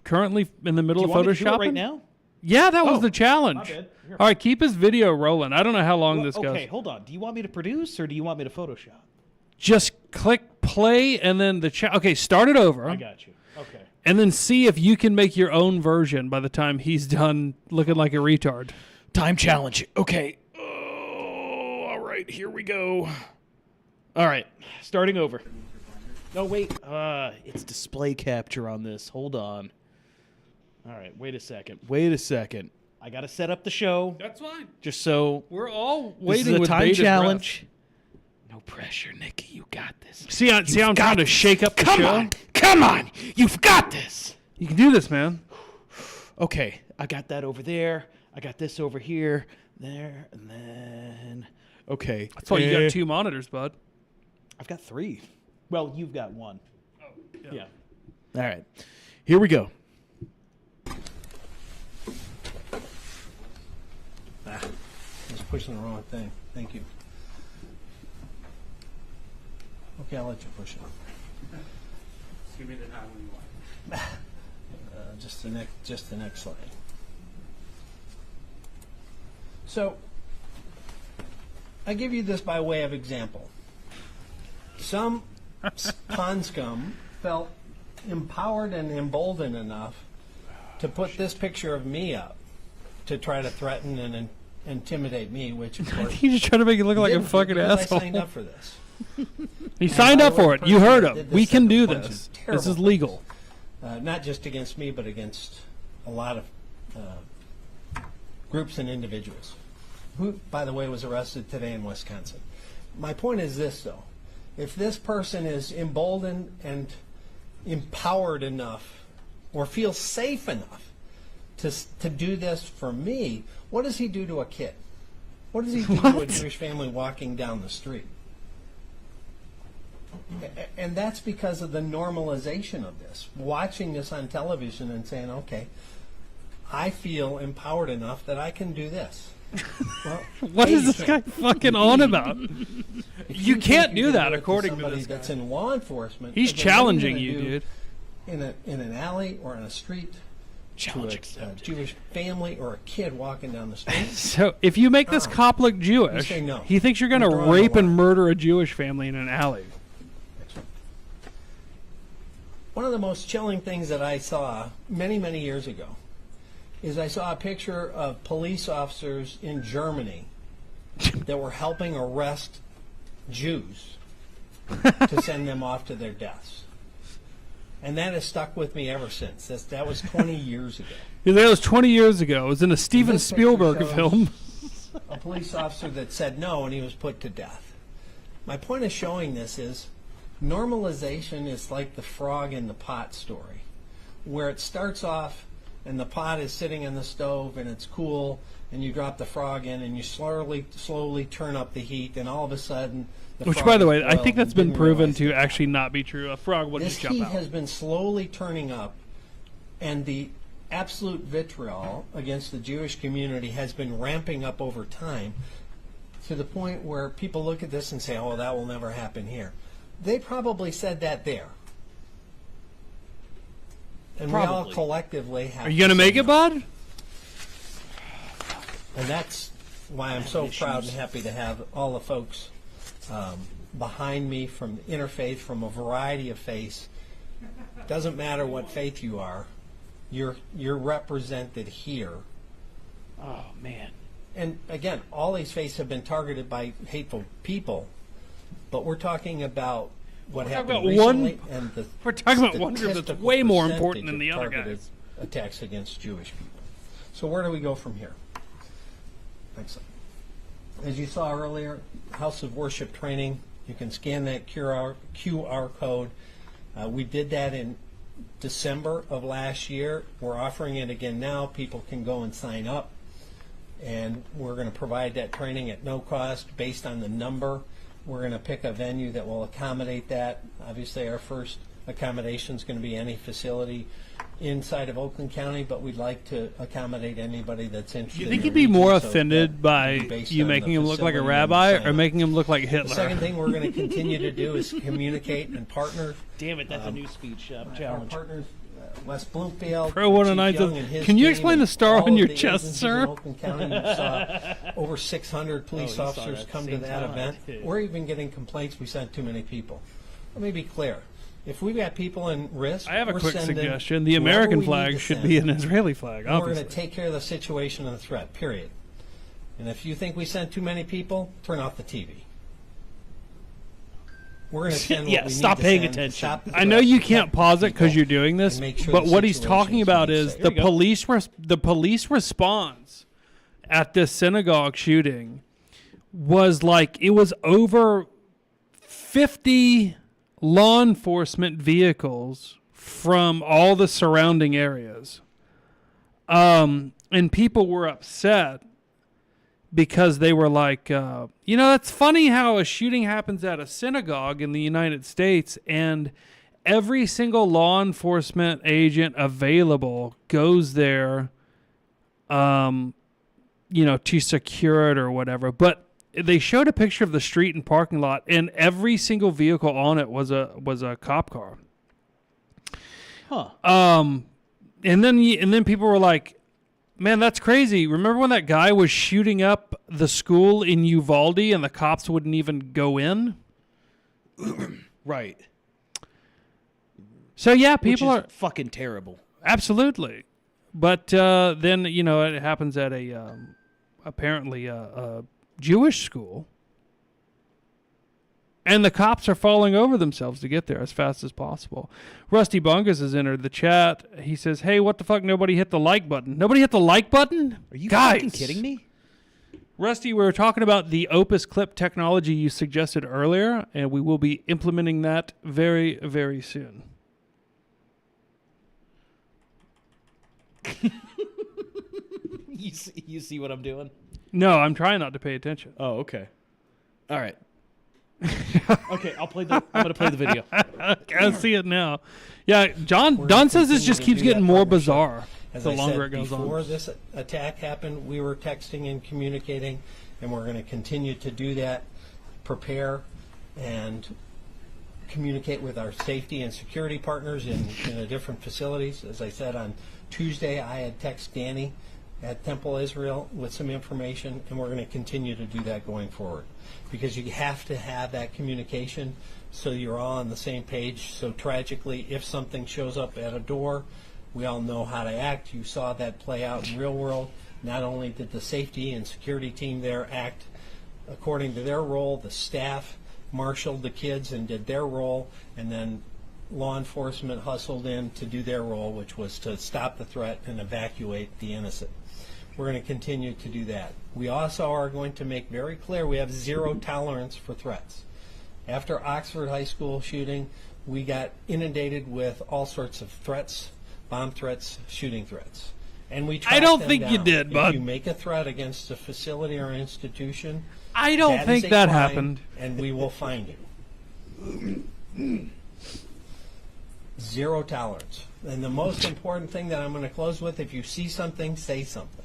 currently in the middle Do you of want me to do photoshopping it right now? Yeah, that was Oh, the challenge. my bad. Here. All right, keep his video rolling. I don't know how long this goes. Okay, hold on. Do you want me to produce or do you want me to Photoshop? Just click play and then okay, start it over. I got you. Okay. And then see if you can make your own version by the time he's done looking like a retard. Time challenge. Okay. Oh, all right. Here we go. All right. Starting over. No, wait. It's display capture on this. Hold on. All right. Wait a second. I got to set up the show That's fine. just so. We're all This waiting is a with time bated challenge. No pressure, Nikki. You got this. breath. See how I'm trying to shake up the Come show? on. Come on. You've got this. You can do this, man. Okay, I got that over there. I got this over here, there, and then. Okay. That's why you got 2 monitors, bud. I've got 3. Well, you've got 1. Oh, Yeah. All right. Here we go. I was pushing the wrong thing. Thank you. Okay, I'll let you push it. Give me the time when you want. Just the next slide. So, I give you this by way of example. Some pond scum felt empowered and emboldened enough to put this picture of me up to try to threaten and intimidate me, which of course He's just trying to make you look like a didn't, fucking because asshole. I signed up for this. He signed up for it. You heard him. Did this We can stuff, do a bunch of this. terrible This is things. legal. Not just against me, but against a lot of groups and individuals, who, by the way, was arrested today in Wisconsin. My point is this, though. If this person is emboldened and empowered enough or feels safe enough to do this for me, what does he do to a kid? What does he do to a Jewish family walking down the street? And that's because of the normalization of this. Watching this on television and saying, okay, I feel empowered enough that I can do this. Well, What A, is you this guy can't. fucking on about? If You can't think do can that it according to somebody this that's guy. in law enforcement. He's then what are challenging gonna you, do dude. In an alley or in a street Challenge to a accepted. Jewish family or a kid walking down the street. So if you make this cop look Jewish, say no. he thinks you're going to You're drawing a rape and line. murder a Jewish family in an alley. One of the most chilling things that I saw many, many years ago is I saw a picture of police officers in Germany that were helping arrest Jews to send them off to their deaths. And that has stuck with me ever since. That was 20 years ago. Yeah, that was 20 years ago. It was in a Steven This picture Spielberg shows film. A police officer that said no and he was put to death. My point of showing this is normalization is like the frog in the pot story, where it starts off and the pot is sitting on the stove and it's cool and you drop the frog in and you slowly turn up the heat and all of a sudden Which, frog by the is way, I boiled think that's and been didn't proven realize to it. actually not be true. A frog wouldn't This just jump heat out. has been slowly turning up, and the absolute vitriol against the Jewish community has been ramping up over time to the point where people look at this and say, oh, that will never happen here. They probably said that there. And we all Probably. collectively have Are you going to say make it, no. bud? And that's why I'm so proud and happy to have all the folks behind me from interfaith, from a variety of faiths. Doesn't matter what faith you are, you're represented here. Oh, man. And again, all these faiths have been targeted by hateful people, but we're talking about what happened about recently, one- and the we're talking about one group that's statistical way more percentage important than of the other targeted guys. attacks against Jewish people. So where do we go from here? Excellent. As you saw earlier, House of Worship training. You can scan that QR code. We did that in December of last year. We're offering it again now. People can go and sign up. And we're going to provide that training at no cost based on the number. We're going to pick a venue that will accommodate that. Obviously, our first accommodation is going to be any facility inside of Oakland County, but we'd like to accommodate anybody that's interested. Do you think in he'd the be region, more so offended that by would be based you on making the him look like a facility rabbi and or sign-up. making him look like The Hitler? second thing we're going to continue to do is communicate and partner. Damn it, that's a new speech Our challenge. partners, Wes Bloomfield, Pro one Chief and I Young says, and his "Can you team, explain and the star all on of your the chest, agencies sir?" in Oakland County. You saw over 600 police you saw officers that come to same that time. event. We're even getting complaints we sent too many people. Let me be clear. If we've got people in risk, I have a we're quick sending suggestion. The whoever American we need flag to should send. be an Israeli flag, And we're going obviously. to take care of the situation and the threat, period. And if you think we sent too many people, turn off the TV. We're going to send what Yeah, we stop need to paying send, attention. stop the I know threat, you can't protect pause it because people, you're doing this, and make sure but the what he's situation talking is about made is safe. the police response at this synagogue shooting was like it was over 50 law enforcement vehicles from all the surrounding areas, and people were upset because they were like, it's funny how a shooting happens at a synagogue in the United States and every single law enforcement agent available goes there, to secure it or whatever. But they showed a picture of the street and parking lot, and every single vehicle on it was a cop car. Huh. And then people were like, man, that's crazy. Remember when that guy was shooting up the school in Uvalde and the cops wouldn't even go in? Right. So, yeah, Which people is are fucking terrible. absolutely. But then, it happens at apparently a Jewish school. And the cops are falling over themselves to get there as fast as possible. Rusty Bungus has entered the chat. He says, hey, what the fuck? Nobody hit the like button. Nobody hit the like button? Are you Guys, fucking kidding me? Rusty, we were talking about the Opus Clip technology you suggested earlier, and we will be implementing that very, very soon. You see what I'm doing? No, I'm trying not to pay attention. Oh, okay. All right. Okay, I'm gonna play the video. I see it now. Yeah, Don says this just keeps getting more bizarre As the I longer said, it goes before on. this attack happened, we were texting and communicating, and we're going to continue to do that, prepare, and communicate with our safety and security partners in the different facilities. As I said, on Tuesday, I had text Danny at Temple Israel with some information, and we're going to continue to do that going forward, because you have to have that communication so you're all on the same page. So tragically, if something shows up at a door, we all know how to act. You saw that play out in real world. Not only did the safety and security team there act according to their role, the staff marshaled the kids and did their role, and then law enforcement hustled in to do their role, which was to stop the threat and evacuate the innocent. We're going to continue to do that. We also are going to make very clear we have zero tolerance for threats. After Oxford High School shooting, we got inundated with all sorts of threats, bomb threats, shooting threats. And we tracked I don't them think you down. did, if bud. you make a threat against a facility or institution, I don't that think is a that crime, happened. and we will find you. Zero tolerance. And the most important thing that I'm going to close with, if you see something, say something.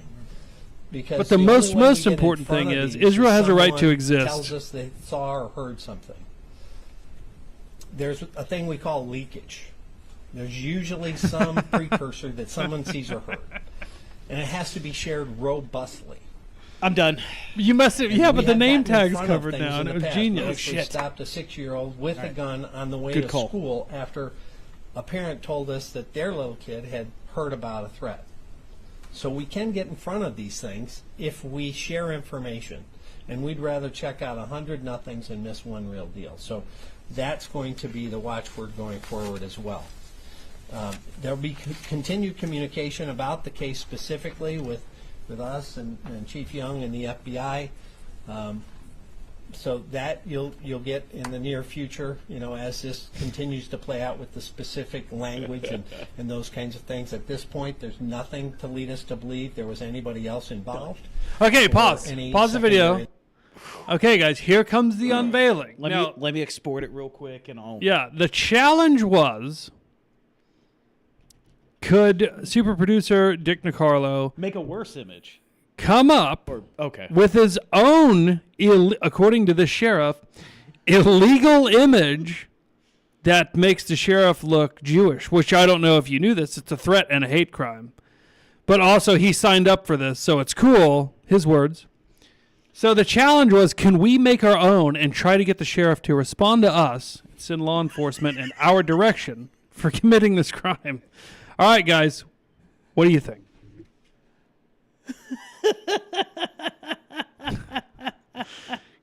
Because But the only most way we get in important front thing of is these Israel has a right to someone exist. tells us they saw or heard something. There's a thing we call leakage. There's usually some precursor that someone sees or heard. And it has to be shared robustly. I'm done. You must have, yeah, And but we the have name gotten in tag's front of covered things now, in and the it was past. genius. We actually stopped a 6-year-old with a gun on the way Good to call. school after a parent told us that their little kid had heard about a threat. So we can get in front of these things if we share information. And we'd rather check out 100 nothings and miss one real deal. So that's going to be the watchword going forward as well. There'll be continued communication about the case specifically with us and Chief Young and the FBI. So that you'll get in the near future, as this continues to play out with the specific language and those kinds of things. At this point, there's nothing to lead us to believe there was anybody else involved. Okay, or pause. any Pause the video. secondary- Okay, guys, here comes the unveiling. Let me export it real quick, and I'll. Yeah, the challenge was, could super producer Dick Nicarlo Make a worse image. come up Okay. with his own, according to the sheriff, illegal image that makes the sheriff look Jewish, which I don't know if you knew this. It's a threat and a hate crime. But also he signed up for this, so it's cool, his words. So the challenge was, can we make our own and try to get the sheriff to respond to us, send law enforcement in our direction for committing this crime? All right, guys, what do you think?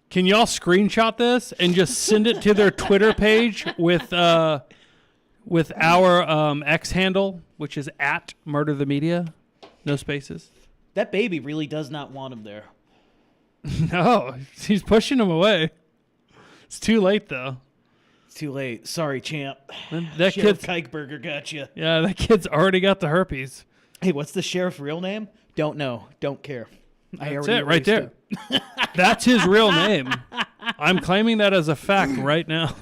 Can y'all screenshot this and just send it to their Twitter page with our X handle, which is at MurderTheMedia, no spaces? That baby really does not want him there. No, he's pushing him away. It's too late, though. It's too late. Sorry, champ. That Sheriff kid's, Kikeberger got you. yeah, that kid's already got the herpes. Hey, what's the sheriff's real name? Don't know. Don't care. That's it, right there. That's his real name. I'm claiming that as a fact right now.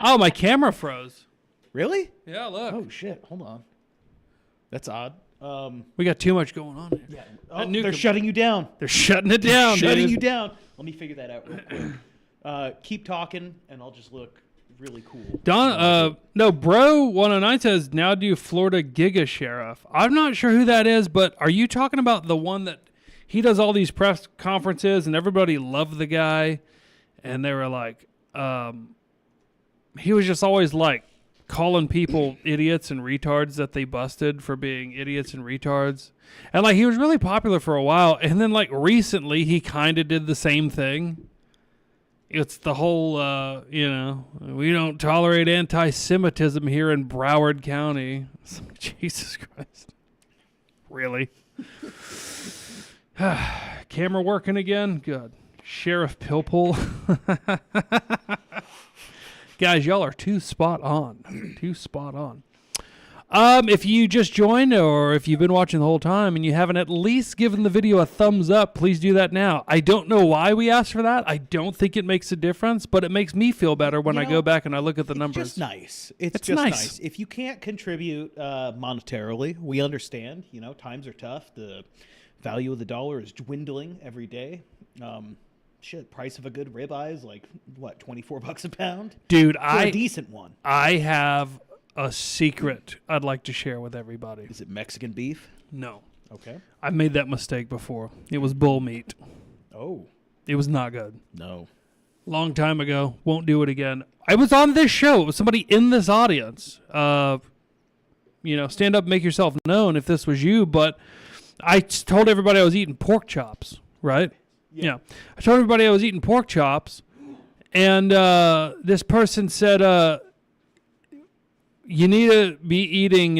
Oh, my camera froze. Really? Yeah, look. Oh shit! Hold on. That's odd. We got too much going on here. Yeah. That Oh, nuke- they're shutting you down. They're shutting it down, Shutting dude. you down. Let me figure that out real quick. Keep talking, and I'll just look really cool. No, Bro 109 says, now do Florida Giga Sheriff. I'm not sure who that is, but are you talking about the one that he does all these press conferences and everybody loved the guy? And they were like, he was just always like calling people idiots and retards that they busted for being idiots and retards. And like he was really popular for a while. And then like recently he kind of did the same thing. It's the whole, we don't tolerate anti-Semitism here in Broward County. Jesus Christ. Really? Camera working again? Good. Sheriff Pilpul. Guys, y'all are too spot on. Too spot on. If you just joined or if you've been watching the whole time and you haven't at least given the video a thumbs up, please do that now. I don't know why we asked for that. I don't think it makes a difference, but it makes me feel better when I go back and I look at the numbers. It's just nice. It's just nice. nice. If you can't contribute monetarily, we understand. Times are tough. The value of the dollar is dwindling every day. shit, price of a good ribeye is like, what, $24 a pound? Dude, For a decent one. I have a secret I'd like to share with everybody. Is it Mexican beef? No. Okay. I've made that mistake before. It was bull meat. Oh. It was not good. No. Long time ago. Won't do it again. I was on this show. It was somebody in this audience. Stand up, make yourself known if this was you. But I told everybody I was eating pork chops, right? Yeah. I told everybody I was eating pork chops. And this person said, you need to be eating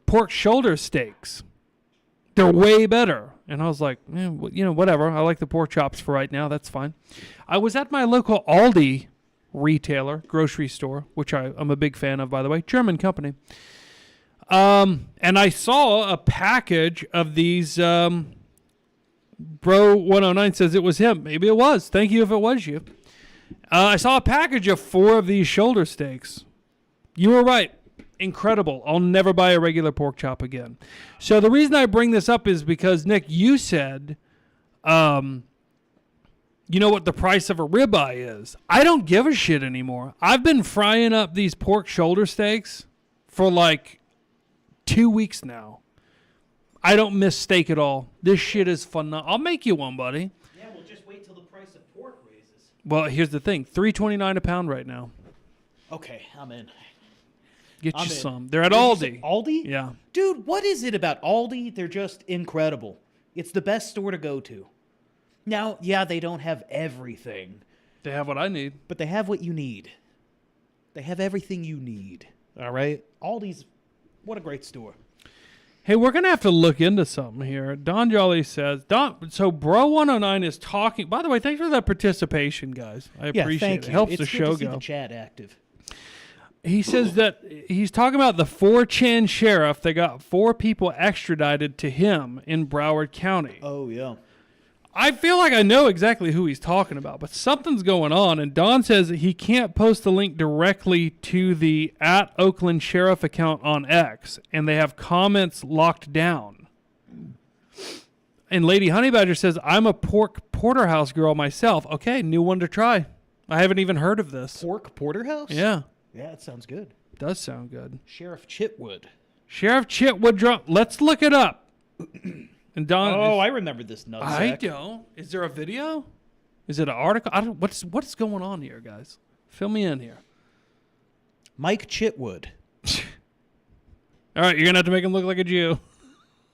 pork shoulder steaks. They're way better. And I was like, whatever. I like the pork chops for right now. That's fine. I was at my local Aldi retailer, grocery store, which I'm a big fan of, by the way, German company. And I saw a package of these. Bro 109 says it was him. Maybe it was. Thank you if it was you. I saw a package of 4 of these shoulder steaks. You were right. Incredible. I'll never buy a regular pork chop again. So the reason I bring this up is because, Nick, you said, you know what the price of a ribeye is. I don't give a shit anymore. I've been frying up these pork shoulder steaks for like 2 weeks now. I don't miss steak at all. This shit is phenomenal. I'll make you one, buddy. Yeah, we'll just wait till the price of pork raises. Well, here's the thing. $3.29 a pound right now. Okay, I'm in. Get I'm you in. some. They're at Aldi. Aldi? Yeah. Dude, what is it about Aldi? They're just incredible. It's the best store to go to. Now, yeah, they don't have everything, They have what I need. but they have what you need. They have everything you need. All right? Aldi's, what a great store. Hey, we're going to have to look into something here. Don Jolly says, so Bro 109 is talking. By the way, thanks for that participation, guys. I appreciate thank it. you. It helps it's the good show to see go. the chat active. He says that he's talking about the 4chan sheriff that got 4 people extradited to him in Broward County. Oh, yeah. I feel like I know exactly who he's talking about, but something's going on. And Don says that he can't post the link directly to the @Oakland Sheriff account on X, and they have comments locked down. And Lady Honeybadger says, I'm a pork porterhouse girl myself. Okay, new one to try. I haven't even heard of this. Pork porterhouse? Yeah, Yeah, that sounds good. does sound good. Sheriff Chitwood. Sheriff Chitwood drunk. Let's look it up. And Don, I remember this nutsack. I don't. Is there a video? Is it an article? I don't. What's going on here, guys? Fill me in here. Mike Chitwood. All right, you're gonna have to make him look like a Jew.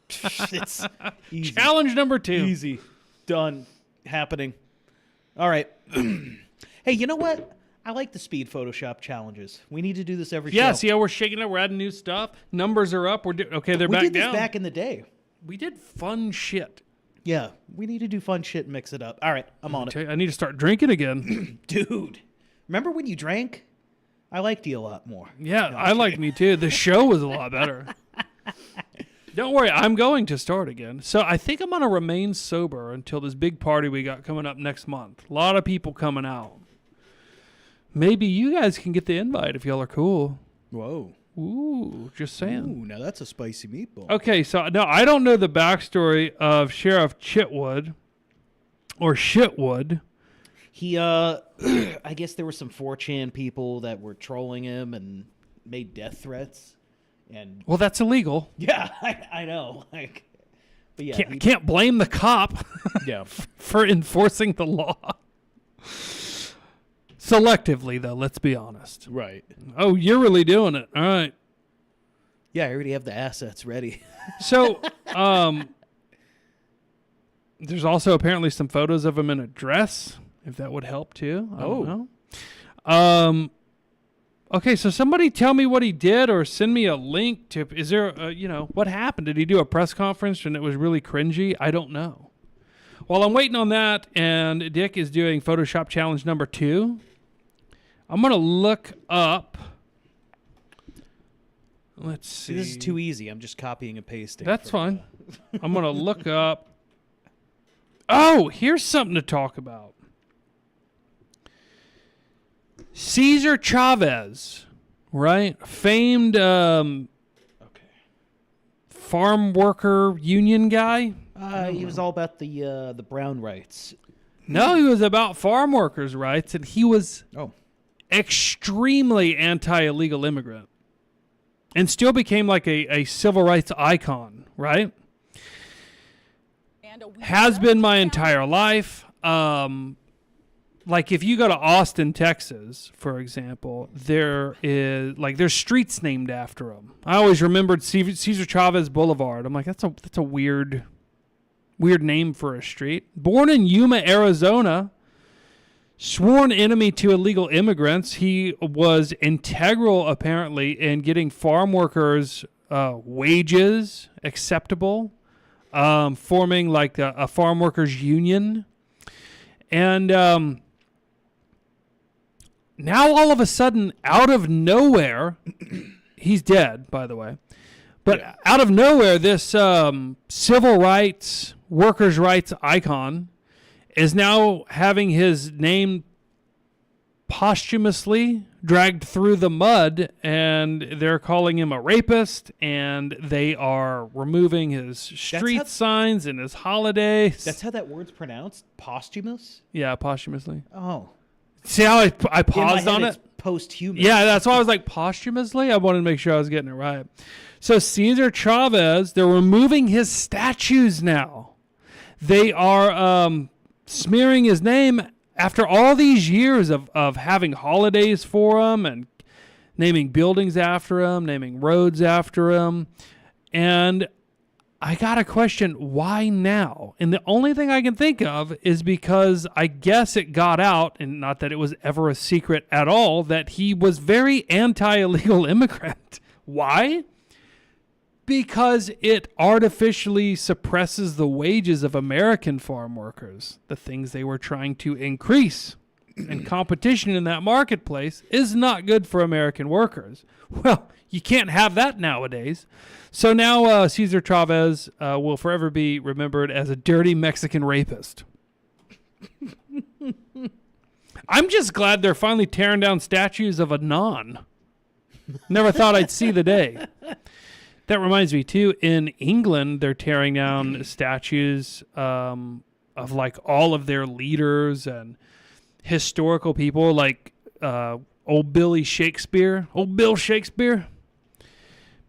It's easy. Challenge number 2. Easy. Done. Happening. All right. Hey, you know what? I like the speed Photoshop challenges. We need to do this every Yeah, show. see how we're shaking it? We're adding new stuff. Numbers are up. Okay, they're we back did this down. back in the day. We did fun shit. Yeah, we need to do fun shit and mix it up. All right, I'm on it. I need to start drinking again. Dude, remember when you drank? I liked you a lot more. Yeah, No, I like me too. The show was a lot better. Don't worry, I'm going to start again. So I think I'm going to remain sober until this big party we got coming up next month. A lot of people coming out. Maybe you guys can get the invite if y'all are cool. Whoa. Ooh, just saying. Ooh, now that's a spicy meatball. Okay, so no, I don't know the backstory of Sheriff Chitwood or Shitwood. He, I guess there were some 4chan people that were trolling him and made death threats. And Well, that's illegal. yeah, I know. Like, but yeah, Can't blame the cop yeah. for enforcing the law. Selectively, though, let's be honest. Right. Oh, you're really doing it. All right. Yeah, I already have the assets ready. So, there's also apparently some photos of him in a dress, if that would help too. I don't know. Okay, so somebody tell me what he did or send me a link to, is there, what happened? Did he do a press conference and it was really cringy? I don't know. While I'm waiting on that and Dick is doing Photoshop challenge number 2, I'm going to look up. Let's see. This is too easy. I'm just copying and pasting. That's fine. I'm going to look up. Oh, here's something to talk about. Cesar Chavez, right? Famed farm worker union guy. He was all about the brown rights. No, he was about farm workers' rights, and he was extremely anti-illegal immigrant and still became like a civil rights icon, right? Has been my entire life. Like if you go to Austin, Texas, for example, there's streets named after him. I always remembered Cesar Chavez Boulevard. I'm like, that's a weird name for a street. Born in Yuma, Arizona, sworn enemy to illegal immigrants. He was integral, apparently, in getting farm workers' wages acceptable, forming like a farm workers' union. And now all of a sudden, out of nowhere, he's dead, by the way. But out of nowhere, this civil rights, workers' rights icon is now having his name posthumously dragged through the mud, and they're calling him a rapist, and they are removing his street signs and his holidays. That's how that word's pronounced? Posthumous? Yeah, posthumously. Oh. See how I paused on it? It's posthumous. Yeah, that's why I was like, posthumously? I wanted to make sure I was getting it right. So Cesar Chavez, they're removing his statues now. They are smearing his name after all these years of having holidays for him and naming buildings after him, naming roads after him. And I got a question, why now? And the only thing I can think of is because I guess it got out, and not that it was ever a secret at all, that he was very anti-illegal immigrant. Why? Because it artificially suppresses the wages of American farm workers, the things they were trying to increase. And competition in that marketplace is not good for American workers. Well, you can't have that nowadays. So now Cesar Chavez will forever be remembered as a dirty Mexican rapist. I'm just glad they're finally tearing down statues of a non. Never thought I'd see the day. That reminds me, too, in England, they're tearing down statues of, like, all of their leaders and historical people, like old Bill Shakespeare,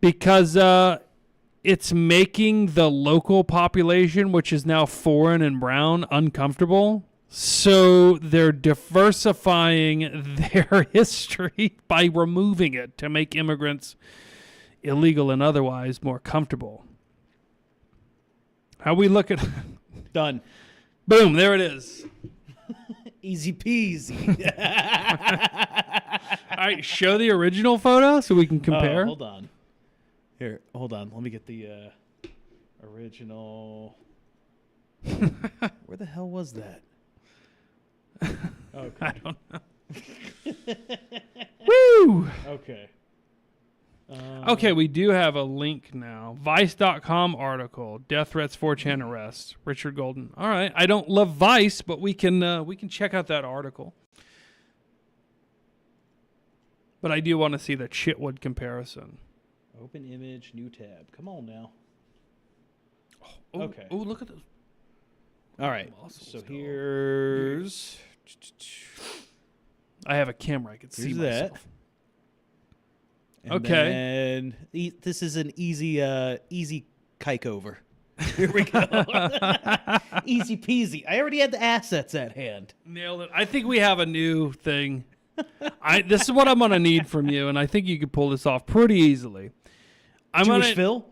because it's making the local population, which is now foreign and brown, uncomfortable. So they're diversifying their history by removing it to make immigrants illegal and otherwise more comfortable. How we look at Done. Boom, there it is. Easy peasy. All right, show the original photo so we can compare. Hold on. Here, hold on. Let me get the original. Where the hell was that? Okay. I don't know. Woo! Okay. Okay, we do have a link now. Vice.com article. Death threats, 4chan arrest. Richard Golden. All right. I don't love Vice, but we can check out that article. But I do want to see the Chitwood comparison. Open image, new tab. Come on now. Oh, okay. Oh, look at those. All right. Muscles, So dog. here's. I have a camera. I can see Here's myself. that. And Okay. then this is an easy kike over. Here we go. Easy peasy. I already had the assets at hand. Nailed it. I think we have a new thing. This is what I'm going to need from you, and I think you could pull this off pretty easily. Jewish Phil?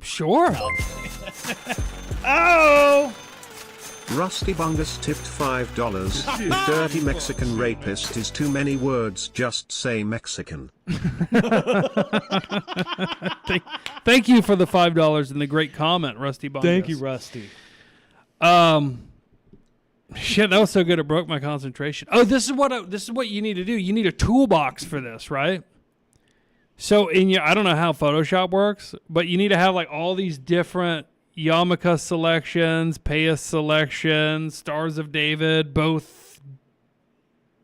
Sure. Oh! Rusty Bungus tipped $5. Dirty Mexican rapist is too many words, just say Mexican. Thank you for the $5 and the great comment, Rusty Bungus. Thank you, Rusty. Shit, that was so good it broke my concentration. Oh, this is what you need to do. You need a toolbox for this, right? So I don't know how Photoshop works, but you need to have like all these different yarmulke selections, payas selections, Stars of David, both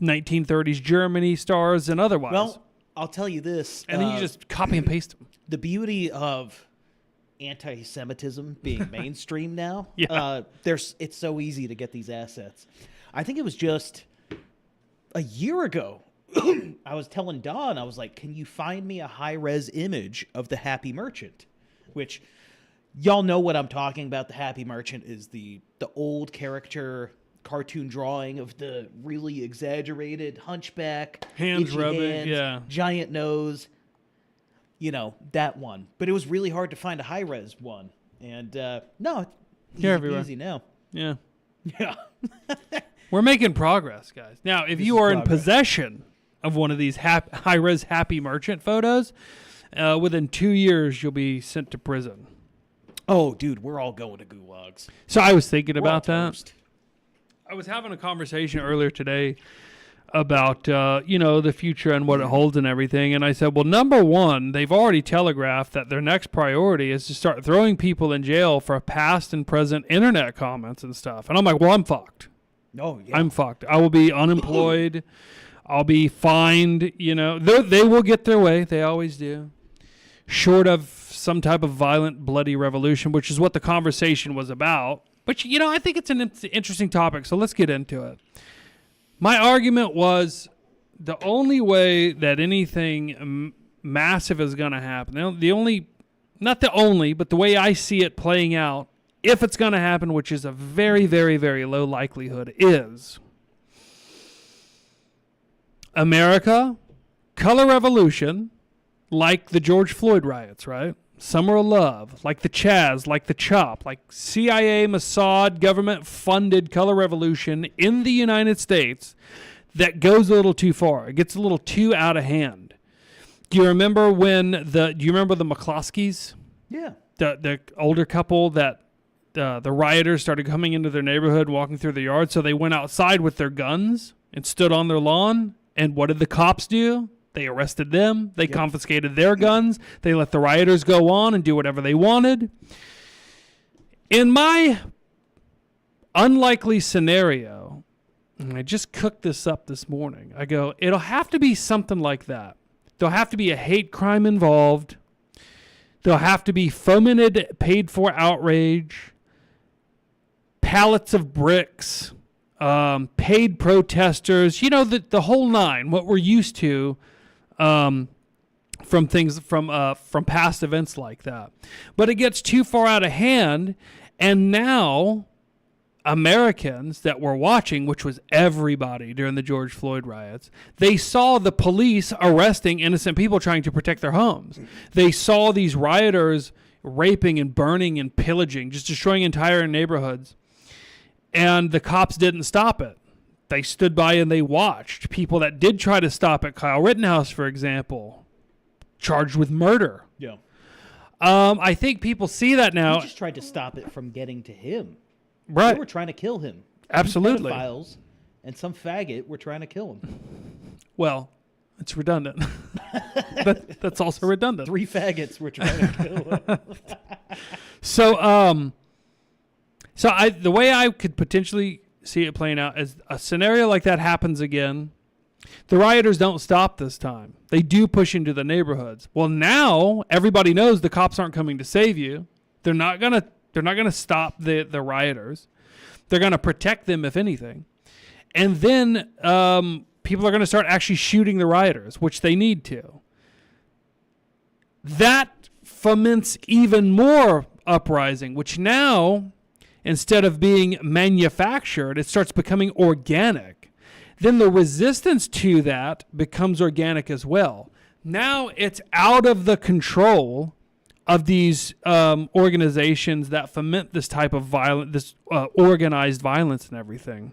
1930s Germany stars and otherwise. Well, I'll tell you this. And then you just copy and paste them. The beauty of anti-Semitism being mainstream now. Yeah. It's so easy to get these assets. I think it was just a year ago. I was telling Don, I was like, can you find me a high-res image of the Happy Merchant? Which, y'all know what I'm talking about. The Happy Merchant is the old character cartoon drawing of the really exaggerated hunchback, Hands itchy rubbing, hands, yeah. giant nose. You know, that one. But it was really hard to find a high-res one. And, no, it's They're everywhere. easy now. Yeah. Yeah. We're making progress, guys. Now, if you is are in progress. possession of one of these high-res Happy Merchant photos, within 2 years, you'll be sent to prison. Oh, dude, we're all going to gulags. So I was thinking We're all about that. toast. I was having a conversation earlier today about, the future and what it holds and everything. And I said, well, number one, they've already telegraphed that their next priority is to start throwing people in jail for past and present internet comments and stuff. And I'm like, well, I'm fucked. Oh, yeah. I'm fucked. I will be unemployed. I'll be fined. They will get their way. They always do. Short of some type of violent, bloody revolution, which is what the conversation was about. But, I think it's an interesting topic, so let's get into it. My argument was the only way that anything massive is going to happen, not the only, but the way I see it playing out, if it's going to happen, which is a very, very, very low likelihood, is America, color revolution, like the George Floyd riots, right? Summer of Love, like the Chaz, like the CHOP, like CIA, Mossad, government-funded color revolution in the United States that goes a little too far. It gets a little too out of hand. Do you remember the McCloskeys? Yeah. The older couple that the rioters started coming into their neighborhood, walking through the yard, so they went outside with their guns and stood on their lawn. And what did the cops do? They arrested them. They confiscated their guns. They let the rioters go on and do whatever they wanted. In my unlikely scenario, and I just cooked this up this morning, I go, it'll have to be something like that. There'll have to be a hate crime involved. There'll have to be fomented, paid-for outrage, pallets of bricks, paid protesters, the whole nine, what we're used to from past events like that. But it gets too far out of hand, and now Americans that were watching, which was everybody during the George Floyd riots, they saw the police arresting innocent people trying to protect their homes. They saw these rioters raping and burning and pillaging, just destroying entire neighborhoods. And the cops didn't stop it. They stood by and they watched. People that did try to stop it, Kyle Rittenhouse, for example, charged with murder. Yeah. I think people see that now. We just tried to stop it from getting to him. Right. They were trying to kill him. Absolutely. Pedophiles and some faggot were trying to kill him. Well, it's redundant. That's also redundant. 3 faggots were trying to kill him. So, the way I could potentially see it playing out is a scenario like that happens again. The rioters don't stop this time. They do push into the neighborhoods. Well, now everybody knows the cops aren't coming to save you. They're not gonna stop the rioters. They're gonna protect them, if anything. And then people are gonna start actually shooting the rioters, which they need to. That foments even more uprising, which now, instead of being manufactured, it starts becoming organic. Then the resistance to that becomes organic as well. Now it's out of the control of these organizations that foment this type of organized violence and everything.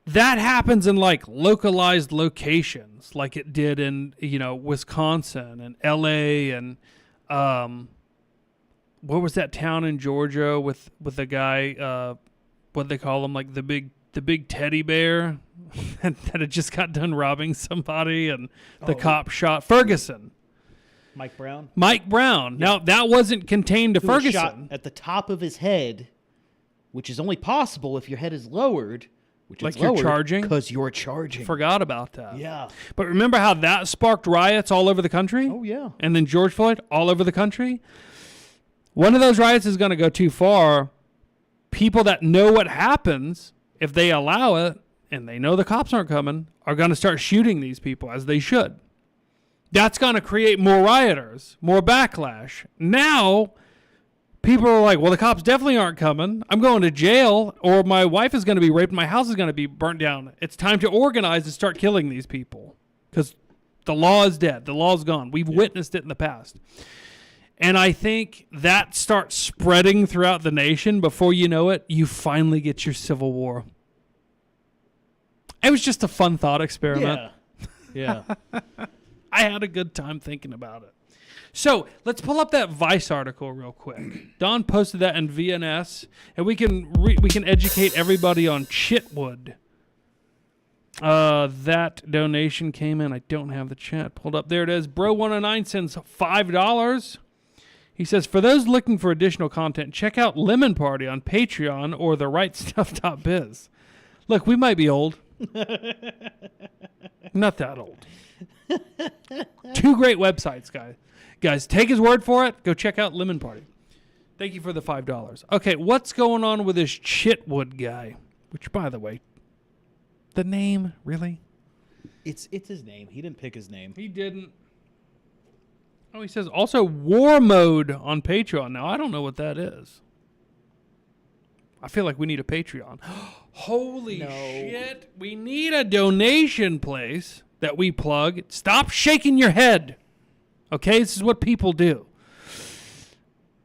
That happens in like localized locations, like it did in Wisconsin and L.A. and what was that town in Georgia with the guy? What they call him, like the big teddy bear that had just got done robbing somebody, and the cop shot Ferguson. Mike Brown. Yeah. Now that wasn't contained to Who was shot Ferguson. at the top of his head, which is only possible if your head is lowered, which Like is you're charging? because you're charging. Forgot about that. Yeah. But remember how that sparked riots all over the country? Oh yeah. And then George Floyd all over the country? One of those riots is going to go too far. People that know what happens, if they allow it, and they know the cops aren't coming, are going to start shooting these people, as they should. That's going to create more rioters, more backlash. Now, people are like, well, the cops definitely aren't coming. I'm going to jail, or my wife is going to be raped, my house is going to be burnt down. It's time to organize and start killing these people, because the law is dead. The law is gone. We've witnessed it in the past. And I think that starts spreading throughout the nation. Before you know it, you finally get your civil war. It was just a fun thought experiment. Yeah. I had a good time thinking about it. So let's pull up that Vice article real quick. Don posted that in VNS, and we can educate everybody on Chitwood. That donation came in. I don't have the chat pulled up. There it is. Bro109 sends $5. He says, for those looking for additional content, check out Lemon Party on Patreon or therightstuff.biz. Look, we might be old. Not that old. 2 great websites, guys. Guys, take his word for it. Go check out Lemon Party. Thank you for the $5. Okay, what's going on with this Chitwood guy? Which, by the way, the name, really? It's his name. He didn't pick his name. He didn't. Oh, he says also War Mode on Patreon. Now, I don't know what that is. I feel like we need a Patreon. Holy shit. We need a donation place that we plug. Stop shaking your head. Okay? This is what people do.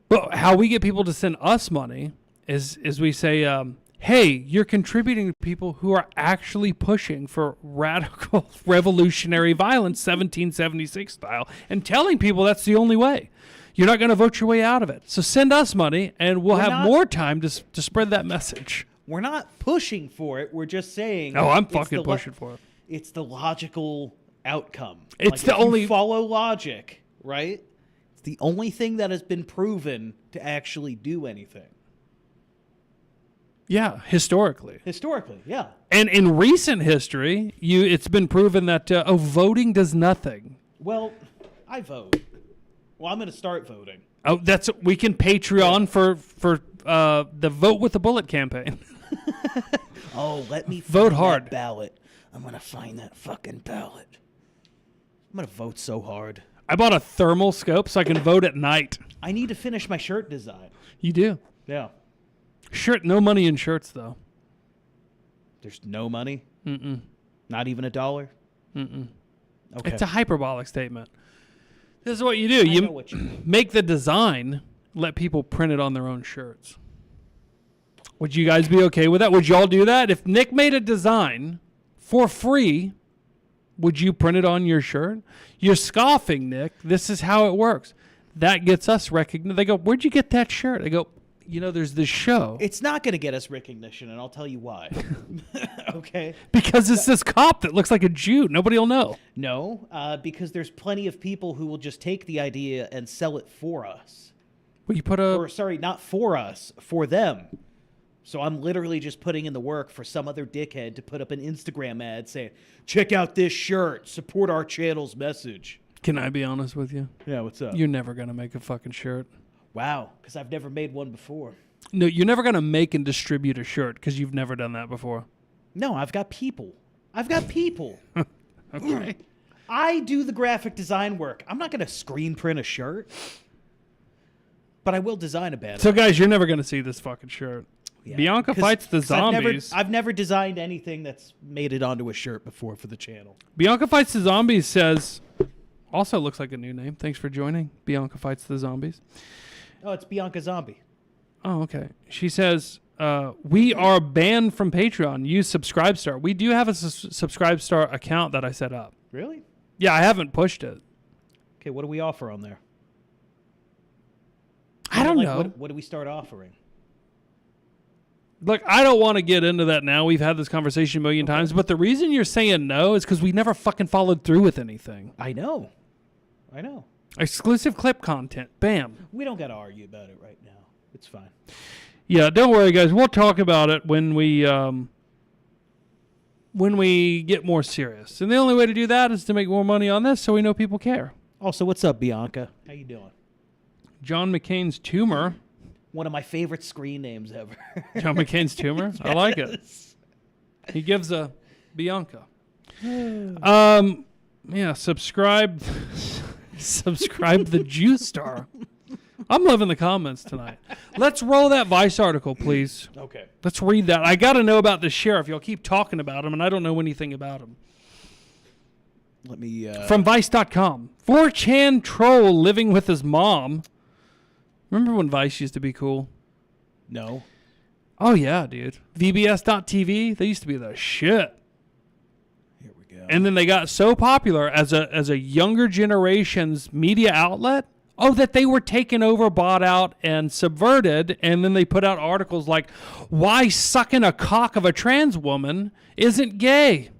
But how we get people to send us money is we say, hey, you're contributing to people who are actually pushing for radical revolutionary violence, 1776 style, and telling people that's the only way. You're not going to vote your way out of it. So send us money, and we'll have more time to spread that message. We're not pushing for it. We're just saying. Oh, I'm fucking pushing for it. It's the logical outcome. It's like the if you only follow logic, right? It's the only thing that has been proven to actually do anything. Yeah, historically. Historically, yeah. And in recent history, it's been proven that voting does nothing. Well, I vote. Well, I'm going to start voting. Oh, we can Patreon for the Vote with a Bullet campaign. Oh, let me vote find hard. That ballot. I'm going to find that fucking ballot. I'm going to vote so hard. I bought a thermal scope so I can vote at night. I need to finish my shirt design. You do? Yeah. Shirt, no money in shirts, though. There's no money? Mm-mm. Not even $1? Mm-mm. Okay. It's a hyperbolic statement. This is what you do. I know what you mean. Make the design, let people print it on their own shirts. Would you guys be okay with that? Would y'all do that? If Nick made a design for free, would you print it on your shirt? You're scoffing, Nick. This is how it works. That gets us recognized. They go, where'd you get that shirt? I go, there's this show. It's not going to get us recognition, and I'll tell you why. Okay? Because it's this cop that looks like a Jew. Nobody will know. No, because there's plenty of people who will just take the idea and sell it for us. Well, you put Or, sorry, not for us, for them. So I'm literally just putting in the work for some other dickhead to put up an Instagram ad saying, check out this shirt, support our channel's message. Can I be honest with you? Yeah, what's up? You're never going to make a fucking shirt. Wow, because I've never made one before. No, you're never going to make and distribute a shirt because you've never done that before. No, I've got people. Okay. I do the graphic design work. I'm not going to screen print a shirt, but I will design a banner. So, guys, you're never going to see this fucking shirt. Yeah, Bianca fights the zombies. I've never designed anything that's made it onto a shirt before for the channel. Bianca fights the zombies says, also looks like a new name. Thanks for joining. Bianca fights the zombies. Oh, it's Bianca Zombie. Oh, okay. She says, we are banned from Patreon. Use Subscribestar. We do have a Subscribestar account that I set up. Really? Yeah, I haven't pushed it. Okay, what do we offer on there? I don't know. What do we start offering? Look, I don't want to get into that now. We've had this conversation a million times. But the reason you're saying no is because we never fucking followed through with anything. I know. Exclusive clip content. Bam. We don't got to argue about it right now. It's fine. Yeah, don't worry, guys. We'll talk about it when we when we get more serious. And the only way to do that is to make more money on this so we know people care. Also, what's up, Bianca? How you doing? John McCain's tumor. One of my favorite screen names ever. John McCain's tumor? Yes. I like it. He gives a Bianca. Yeah, subscribe the Jew Star. I'm loving the comments tonight. Let's roll that Vice article, please. Okay. Let's read that. I got to know about the sheriff. Y'all keep talking about him, and I don't know anything about him. Let me... From Vice.com. 4chan troll living with his mom. Remember when Vice used to be cool? No. Oh, yeah, dude. VBS.TV, they used to be the shit. Here we go. And then they got so popular as a younger generation's media outlet, that they were taken over, bought out, and subverted, and then they put out articles like, why sucking a cock of a trans woman isn't gay.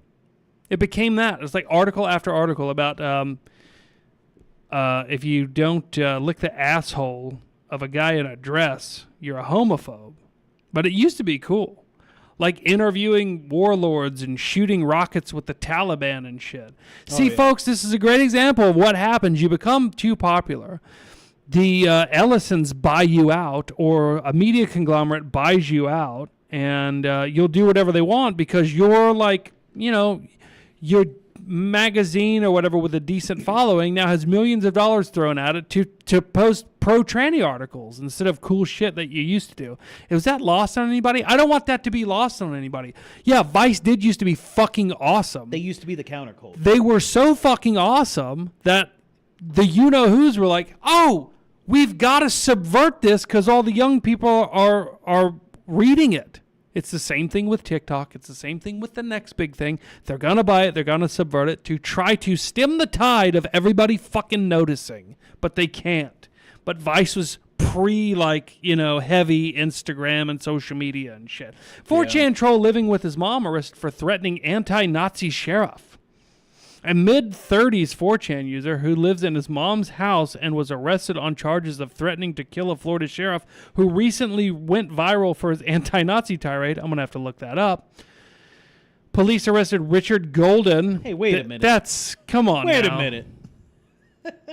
It became that. It's like article after article about if you don't lick the asshole of a guy in a dress, you're a homophobe. But it used to be cool. Like interviewing warlords and shooting rockets with the Taliban and shit. See, folks, this is a great example of what happens. You become too popular. The Ellisons buy you out, or a media conglomerate buys you out, and you'll do whatever they want because you're like, your magazine or whatever with a decent following now has millions of dollars thrown at it to post pro-tranny articles instead of cool shit that you used to do. Was that lost on anybody? I don't want that to be lost on anybody. Yeah, Vice did used to be fucking awesome. They used to be the counterculture. They were so fucking awesome that the you-know-whos were like, oh, we've got to subvert this because all the young people are reading it. It's the same thing with TikTok. It's the same thing with the next big thing. They're going to buy it. They're going to subvert it to try to stem the tide of everybody fucking noticing. But they can't. But Vice was heavy Instagram and social media and shit. 4chan troll living with his mom arrested for threatening anti-Nazi sheriff. A mid-30s 4chan user who lives in his mom's house and was arrested on charges of threatening to kill a Florida sheriff who recently went viral for his anti-Nazi tirade. I'm going to have to look that up. Police arrested Richard Golden. Hey, wait a minute. Come on Wait now. a minute.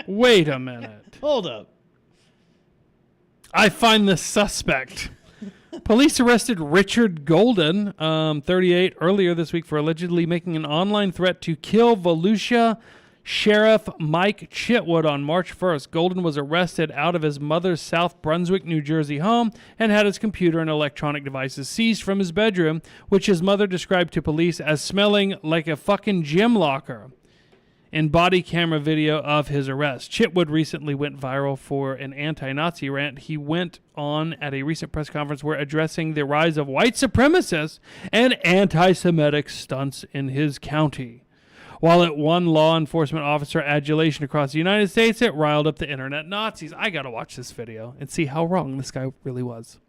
Wait a minute. Hold up. I find this suspect. Police arrested Richard Golden, 38, earlier this week for allegedly making an online threat to kill Volusia Sheriff Mike Chitwood on March 1st. Golden was arrested out of his mother's South Brunswick, New Jersey home and had his computer and electronic devices seized from his bedroom, which his mother described to police as smelling like a fucking gym locker. In body camera video of his arrest. Chitwood recently went viral for an anti-Nazi rant he went on at a recent press conference where addressing the rise of white supremacists and anti-Semitic stunts in his county. While it won law enforcement officer adulation across the United States, it riled up the internet Nazis. I gotta watch this video and see how wrong this guy really was.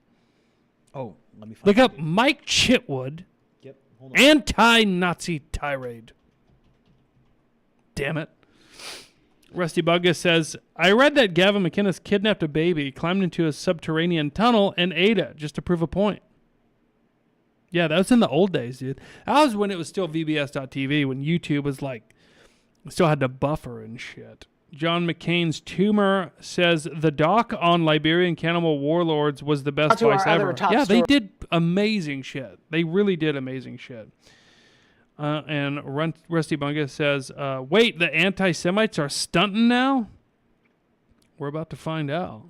Oh, let me find Look up Mike Chitwood, Yep, hold on. anti-Nazi tirade. Damn it. Rusty Buggus says, I read that Gavin McInnes kidnapped a baby, climbed into a subterranean tunnel, and ate it just to prove a point. Yeah, that was in the old days, dude. That was when it was still VBS.TV, when YouTube was like, still had to buffer and shit. John McCain's tumor says the doc on Liberian cannibal warlords was the best Vice ever. Yeah, they did amazing shit. They really did amazing shit. And Rusty Bunga says, wait, the anti-Semites are stunting now? We're about to find out.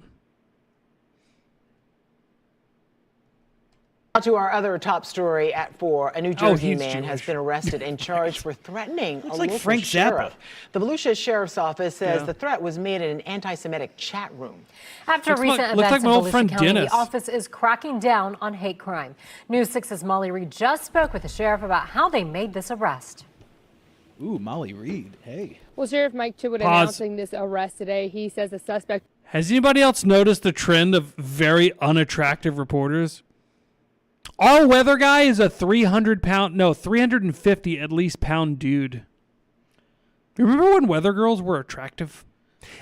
To our other top story at 4, a New Jersey man has been arrested and charged for threatening a local Frank sheriff. Zappa. The Volusia Sheriff's Office says the threat was made in an anti-Semitic chat room. After recent events in Volusia County, the office is cracking down on hate crime. News 6's Molly Reed just spoke with the sheriff about how they made this arrest. Ooh, Molly Reed. Hey. Well, Sheriff Mike Chitwood announcing this arrest today. He says the suspect... Has anybody else noticed the trend of very unattractive reporters? Our weather guy is a 350 at least pound dude. You remember when weather girls were attractive?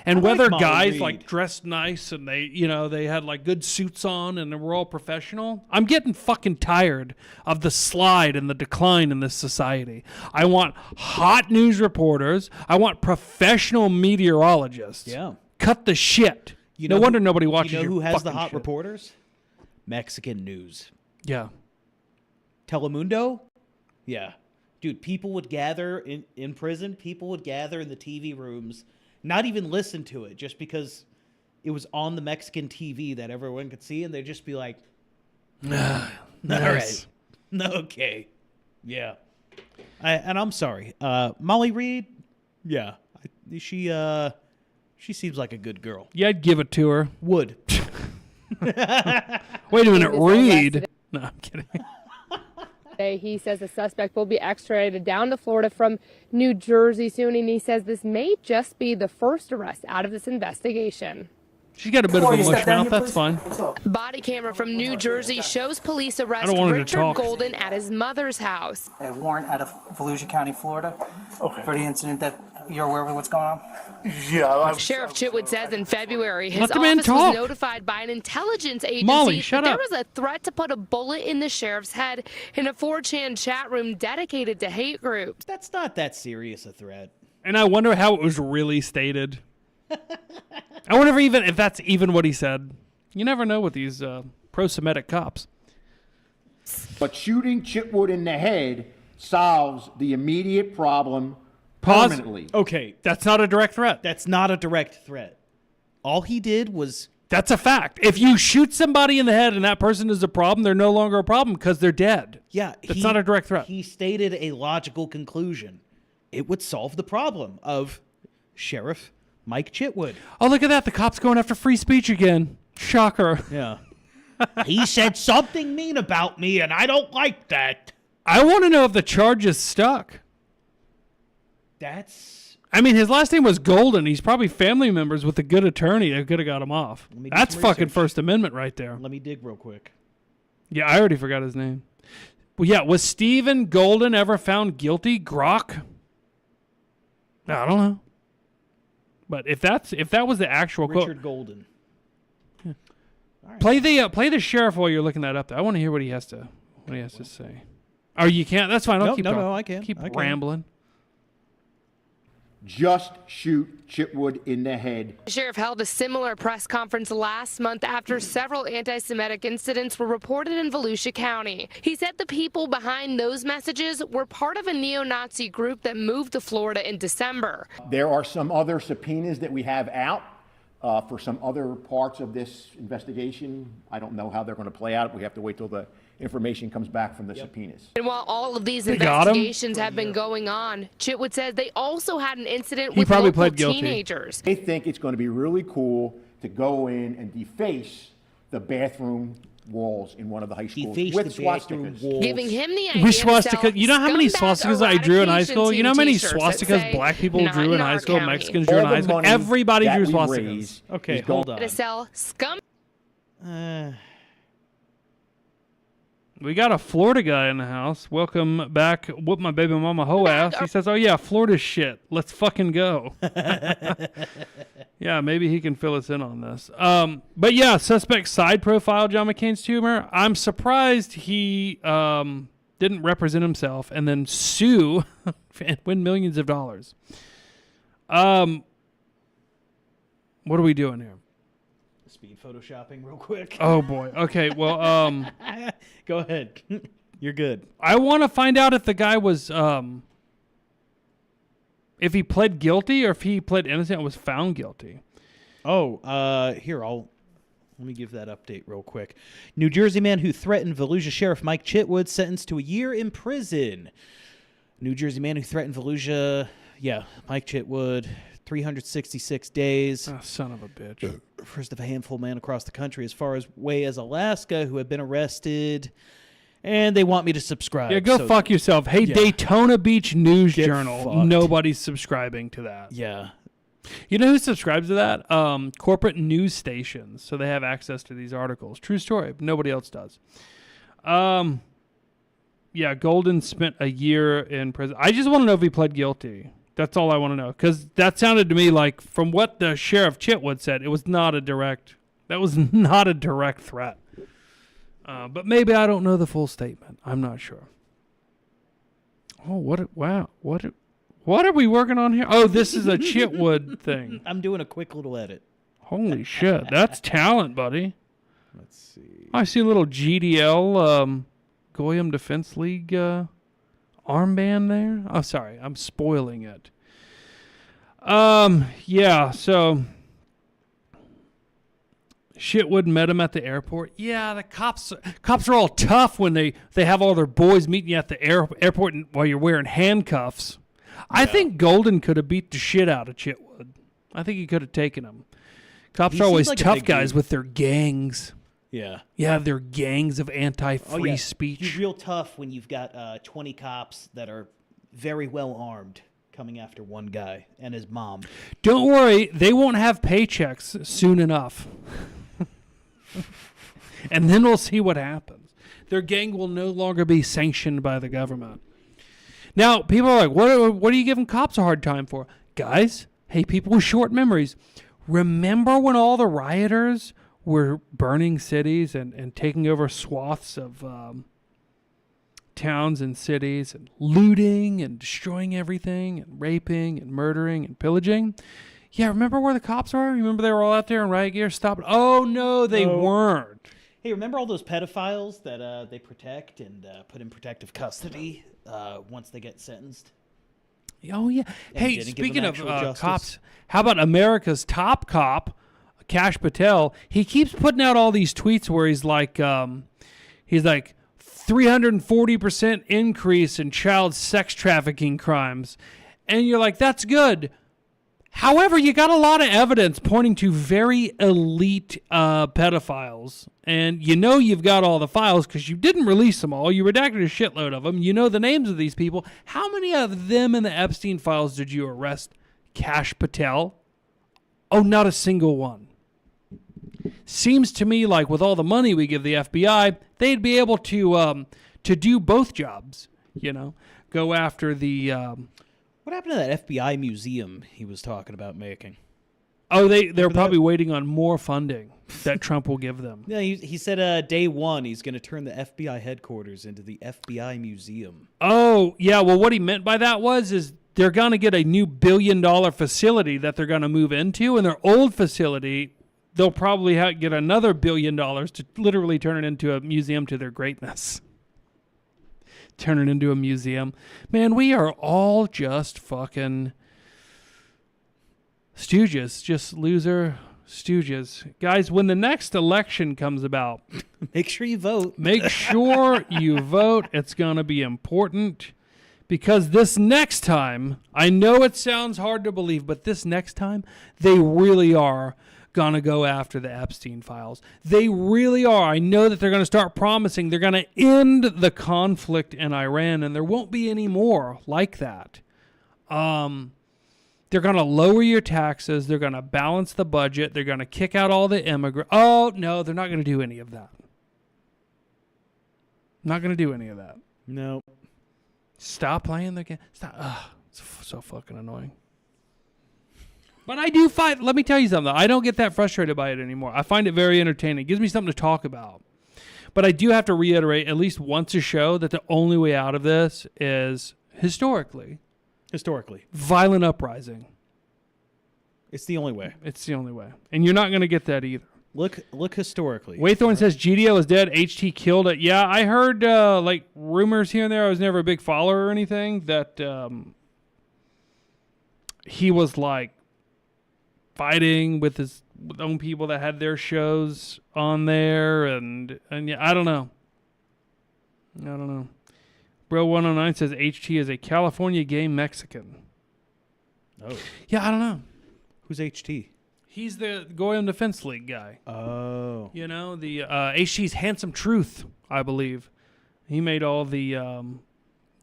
And whether Molly guys Reed. like dressed nice and they had like good suits on and they were all professional, I'm getting fucking tired of the slide and the decline in this society. I want hot news reporters. I want professional meteorologists. Yeah. Cut the shit. No wonder nobody watches You know your who has the fucking hot shit. reporters? Mexican news. Yeah. Telemundo? Yeah. Dude, people would gather in prison. People would gather in the TV rooms, not even listen to it, just because it was on the Mexican TV that everyone could see, and they'd just be like, all right. Okay. Yeah. And I'm sorry. Molly Reed, yeah. She seems like a good girl. Yeah, I'd give it to her. Would. Wait a minute, Reed. No, I'm kidding. He says the suspect will be extradited down to Florida from New Jersey soon, and he says this may just be the first arrest out of this investigation. She's got a bit of a mush mouth. That's fine. Body camera from New Jersey shows police arrest want her to Richard talk. Golden at his mother's house. A warrant out of Volusia County, Florida, for the incident that you're aware of what's going on? Yeah. Sheriff Chitwood says in February his Let the man office talk. was notified by an intelligence agency Molly, shut that up. there was a threat to put a bullet in the sheriff's head in a 4chan chat room dedicated to hate groups. That's not that serious a threat. And I wonder how it was really stated. I wonder if that's even what he said. You never know with these pro-Semitic cops. But shooting Chitwood in the head solves the immediate problem Pause. permanently. Okay, That's not a direct threat. that's not a direct threat. All he did was That's a fact. If you shoot somebody in the head and that person is a problem, they're no longer a problem because they're dead. That's not a direct threat. He stated a logical conclusion. It would solve the problem of Sheriff Mike Chitwood. Oh, look at that. The cop's going after free speech again. Shocker. Yeah. He said something mean about me, and I don't like that. I want to know if the charge is stuck. I mean, his last name was Golden. He's probably family members with a good attorney that could have got him off. me do That's some fucking research. First Amendment right there. Let me dig real quick. Yeah, I already forgot his name. Well, yeah, was Stephen Golden ever found guilty? Grok? I don't know. But if that was the actual quote, Richard Golden. play the sheriff while you're looking that up. There. I want to hear what he has to say. Oh, you can't. That's fine. I'll keep talking. No, I can. Keep I can. rambling. Just shoot Chitwood in the head. The sheriff held a similar press conference last month after several anti-Semitic incidents were reported in Volusia County. He said the people behind those messages were part of a neo-Nazi group that moved to Florida in December. There are some other subpoenas that we have out for some other parts of this investigation. I don't know how they're going to play out. We have to wait till the information comes back from the subpoenas. And while all of these They got him? investigations have been going on, Chitwood says they also had an incident He with probably local pled guilty. teenagers. They think it's going to be really cool to go in and deface the bathroom walls in one of the high schools Deface with the bathroom swastikas. walls. Giving him the idea We to swastika. sell You know how many scumbag swastikas I drew in high eradication school? You know how many team t-shirts that swastikas say, black people "Not drew in in high our school, county." Mexicans drew in All the high school? money Everybody that drew we swastikas. raise Okay, is hold going- on. To sell scum. We got a Florida guy in the house. Welcome back. Whoop my baby mama hoe ass. He says, oh, yeah, Florida shit. Let's fucking go. Yeah, maybe he can fill us in on this. But yeah, suspect side profile John McCain's tumor. I'm surprised he didn't represent himself and then sue and win millions of dollars. What are we doing here? Speed photoshopping real quick. Oh, boy. Okay, well, Go ahead. You're good. I want to find out if the guy was, if he pled guilty or if he pled innocent and was found guilty. Oh, here, let me give that update real quick. New Jersey man who threatened Volusia Sheriff Mike Chitwood sentenced to a year in prison. New Jersey man who threatened Volusia, Mike Chitwood, 366 days. Oh, son of a bitch. First of a handful of men across the country as far away as Alaska who have been arrested. And they want me to subscribe. Yeah, go fuck yourself. Hey, yeah. Daytona Beach News Get Journal. fucked. Nobody's subscribing to that. Yeah. You know who subscribes to that? Corporate news stations. So they have access to these articles. True story. Nobody else does. Yeah, Golden spent a year in prison. I just want to know if he pled guilty. That's all I want to know. Because that sounded to me like, from what the Sheriff Chitwood said, it was not a direct. That was not a direct threat. But maybe I don't know the full statement. I'm not sure. Oh, wow. What are we working on here? Oh, this is a Chitwood thing. I'm doing a quick little edit. Holy shit. That's talent, buddy. Let's see. I see a little GDL Goyam Defense League armband there. Oh, sorry. I'm spoiling it. Yeah, so Chitwood met him at the airport. Yeah, the cops are all tough when they have all their boys meeting you at the airport while you're wearing handcuffs. Yeah. I think Golden could have beat the shit out of Chitwood. I think he could have taken him. Cops are always like tough guys with their gangs. Yeah. Yeah, they're gangs of anti-free speech. You're real tough when you've got 20 cops that are very well armed coming after one guy and his mom. Don't worry, they won't have paychecks soon enough. And then we'll see what happens. Their gang will no longer be sanctioned by the government. Now, people are like, what are you giving cops a hard time for? Guys, hey, people with short memories, remember when all the rioters were burning cities and taking over swaths of towns and cities and looting and destroying everything and raping and murdering and pillaging? Yeah, remember where the cops are? Remember they were all out there in riot gear stopping? Oh, no, they weren't. Hey, remember all those pedophiles that they protect and put in protective custody once they get sentenced? Oh, yeah. Hey, speaking of cops, how about America's top cop, Kash Patel? He keeps putting out all these tweets where he's like 340% increase in child sex trafficking crimes. And you're like, that's good. However, you got a lot of evidence pointing to very elite pedophiles. And you know you've got all the files because you didn't release them all. You redacted a shitload of them. You know the names of these people. How many of them in the Epstein files did you arrest? Kash Patel? Oh, not a single one. Seems to me like with all the money we give the FBI, they'd be able to do both jobs. You know, go after the... What happened to that FBI museum he was talking about making? Oh, they're probably waiting on more funding that Trump will give them. Yeah, he said day one he's going to turn the FBI headquarters into the FBI museum. Oh, yeah. Well, what he meant by that is they're going to get a new $1 billion facility that they're going to move into, and their old facility, they'll probably get another $1 billion to literally turn it into a museum to their greatness. Turn it into a museum. Man, we are all just fucking stooges. Just loser stooges. Guys, when the next election comes about, make sure you vote. Make sure you vote. It's going to be important because this next time, I know it sounds hard to believe, but this next time, they really are going to go after the Epstein files. They really are. I know that they're going to start promising they're going to end the conflict in Iran, and there won't be any more like that. They're going to lower your taxes. They're going to balance the budget. They're going to kick out all the immigrants. Oh, no, they're not going to do any of that. Not going to do any of that. No. Stop playing the game. Stop. Ugh, it's so fucking annoying. But I do find, let me tell you something. I don't get that frustrated by it anymore. I find it very entertaining. It gives me something to talk about. But I do have to reiterate at least once a show that the only way out of this is historically, violent uprising. It's the only way. It's the only way. And you're not going to get that either. Look historically. Waythorn says GDO is dead. HT killed it. Yeah, I heard like rumors here and there. I was never a big follower or anything that he was like fighting with his own people that had their shows on there, and yeah, I don't know. Bro 109 says HT is a California gay Mexican. Oh. Yeah, I don't know. Who's HT? He's the Goyam Defense League guy. Oh. You know, the HT's Handsome Truth, I believe. He made all the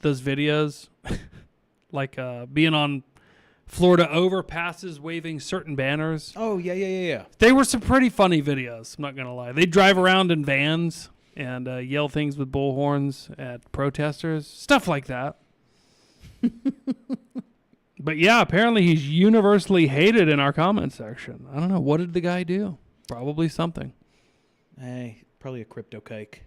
those videos like being on Florida overpasses, waving certain banners. Oh, yeah. They were some pretty funny videos, I'm not going to lie. They drive around in vans and yell things with bullhorns at protesters, stuff like that. But yeah, apparently he's universally hated in our comment section. I don't know. What did the guy do? Probably something. Hey, probably a crypto kike.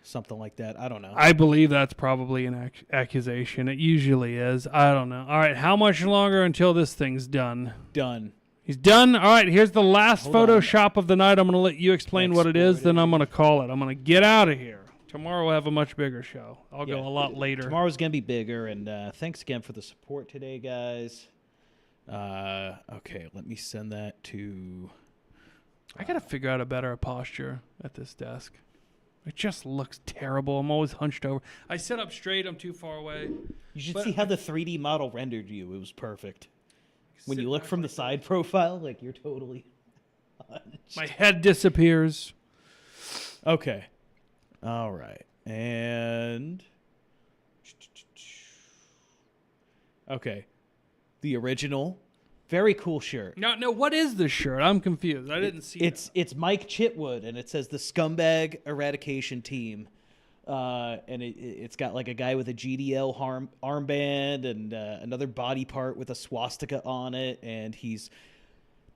Something like that. I don't know. I believe that's probably an accusation. It usually is. I don't know. All right, how much longer until this thing's done? Done. He's done? All right, here's the last Photoshop of the night. I'm going to let you explain what it is, then I'm going to call it. I'm going to get out of here. Tomorrow we'll have a much bigger show. I'll go a lot later. Tomorrow's going to be bigger, and thanks again for the support today, guys. Okay, let me send that to... I got to figure out a better posture at this desk. It just looks terrible. I'm always hunched over. I sit up straight. I'm too far away. You should see how the 3D model rendered you. It was perfect. When you look from the side profile, like you're totally hunched. My head disappears. Okay. All right. And... Okay. The original... Very cool shirt. No, what is this shirt? I'm confused. I didn't see it. It's Mike Chitwood, and it says the Scumbag Eradication Team. And it's got like a guy with a GDL armband and another body part with a swastika on it, and he's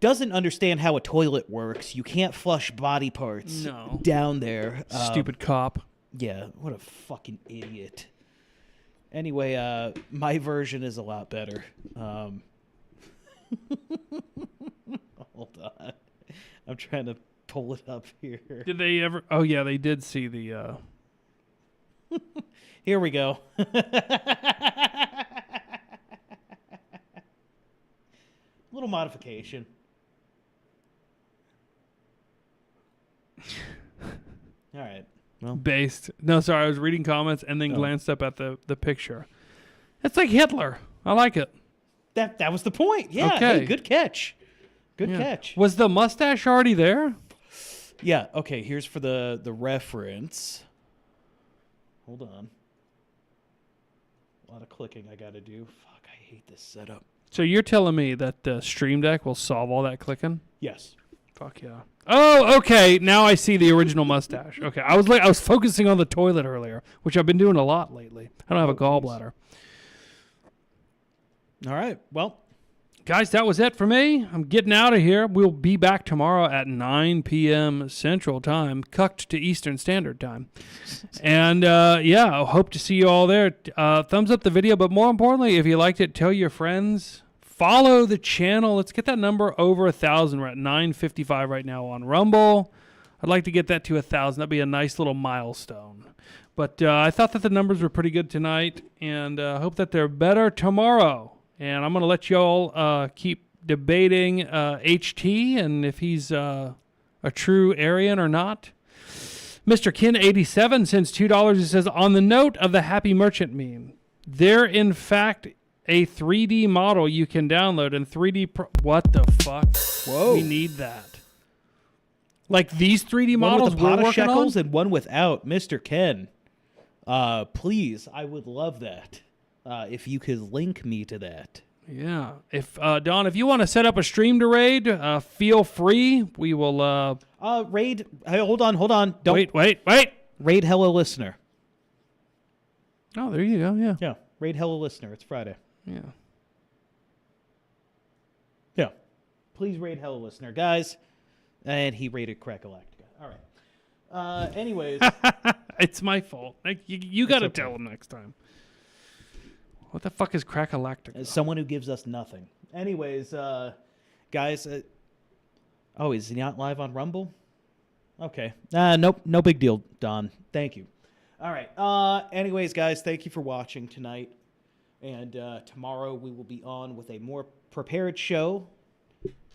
doesn't understand how a toilet works. You can't flush body parts down there. Stupid cop. Yeah, what a fucking idiot. Anyway, my version is a lot better. Hold on. I'm trying to pull it up here. Did they ever... Oh, yeah, they did see the... Here we go. Little modification. All right. Well, based. No, sorry, I was reading comments and then glanced up at the picture. It's like Hitler. I like it. That was the point. Yeah. Okay. Hey, good catch. Good catch. Was the mustache already there? Yeah. Okay. Here's for the reference. Hold on. A lot of clicking I got to do. Fuck, I hate this setup. So you're telling me that the Stream Deck will solve all that clicking? Yes. Fuck yeah. Oh, okay. Now I see the original mustache. Okay. I was focusing on the toilet earlier, which I've been doing a lot lately. I don't have a gallbladder. All right. Well, guys, that was it for me. I'm getting out of here. We'll be back tomorrow at 9 p.m. Central Time, cucked to Eastern Standard Time. And, I hope to see you all there. Thumbs up the video, but more importantly, if you liked it, tell your friends. Follow the channel. Let's get that number over 1,000. We're at 955 right now on Rumble. I'd like to get that to 1,000. That'd be a nice little milestone. But I thought that the numbers were pretty good tonight, and I hope that they're better tomorrow. And I'm going to let you all keep debating HT and if he's a true Aryan or not. Mr. Kin87 sends $2. He says, on the note of the Happy Merchant meme, there in fact a 3D model you can download and 3D... What the fuck? Whoa. We need that. Like these 3D models we're working shekels on? And one without. Mr. Ken, please, I would love that. If you could link me to that. Yeah. If Don, if you want to set up a stream to raid, feel free. We will raid. Hey, hold on. Don't wait. Raid Hello Listener. Oh, there you go. Yeah. Yeah. Raid Hello Listener. It's Friday. Yeah. Yeah. Please raid Hello Listener, guys. And he raided Crackalactica. All right. Anyways, it's my fault. You got to tell him next time. What the fuck is Crackalactica? Someone who gives us nothing. Anyways, guys. Is he not live on Rumble? Okay. Nope. No big deal, Don. Thank you. All right. Anyways, guys, thank you for watching tonight. And tomorrow we will be on with a more prepared show.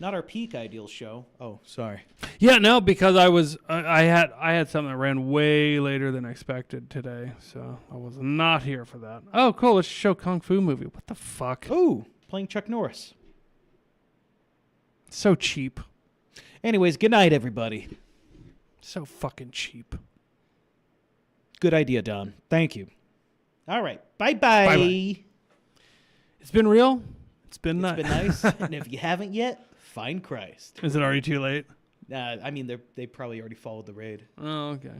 Not our peak ideal show. Oh, sorry. Yeah, no, because I had something that ran way later than expected today, so I was not here for that. Oh, cool. Let's show Kung Fu movie. What the fuck? Ooh, playing Chuck Norris. So cheap. Anyways, good night, everybody. So fucking cheap. Good idea, Don. Thank you. All right. Bye-bye. It's been real. It's been nice. And if you haven't yet, find Christ. Is it already too late? I mean, they probably already followed the raid. Oh, okay.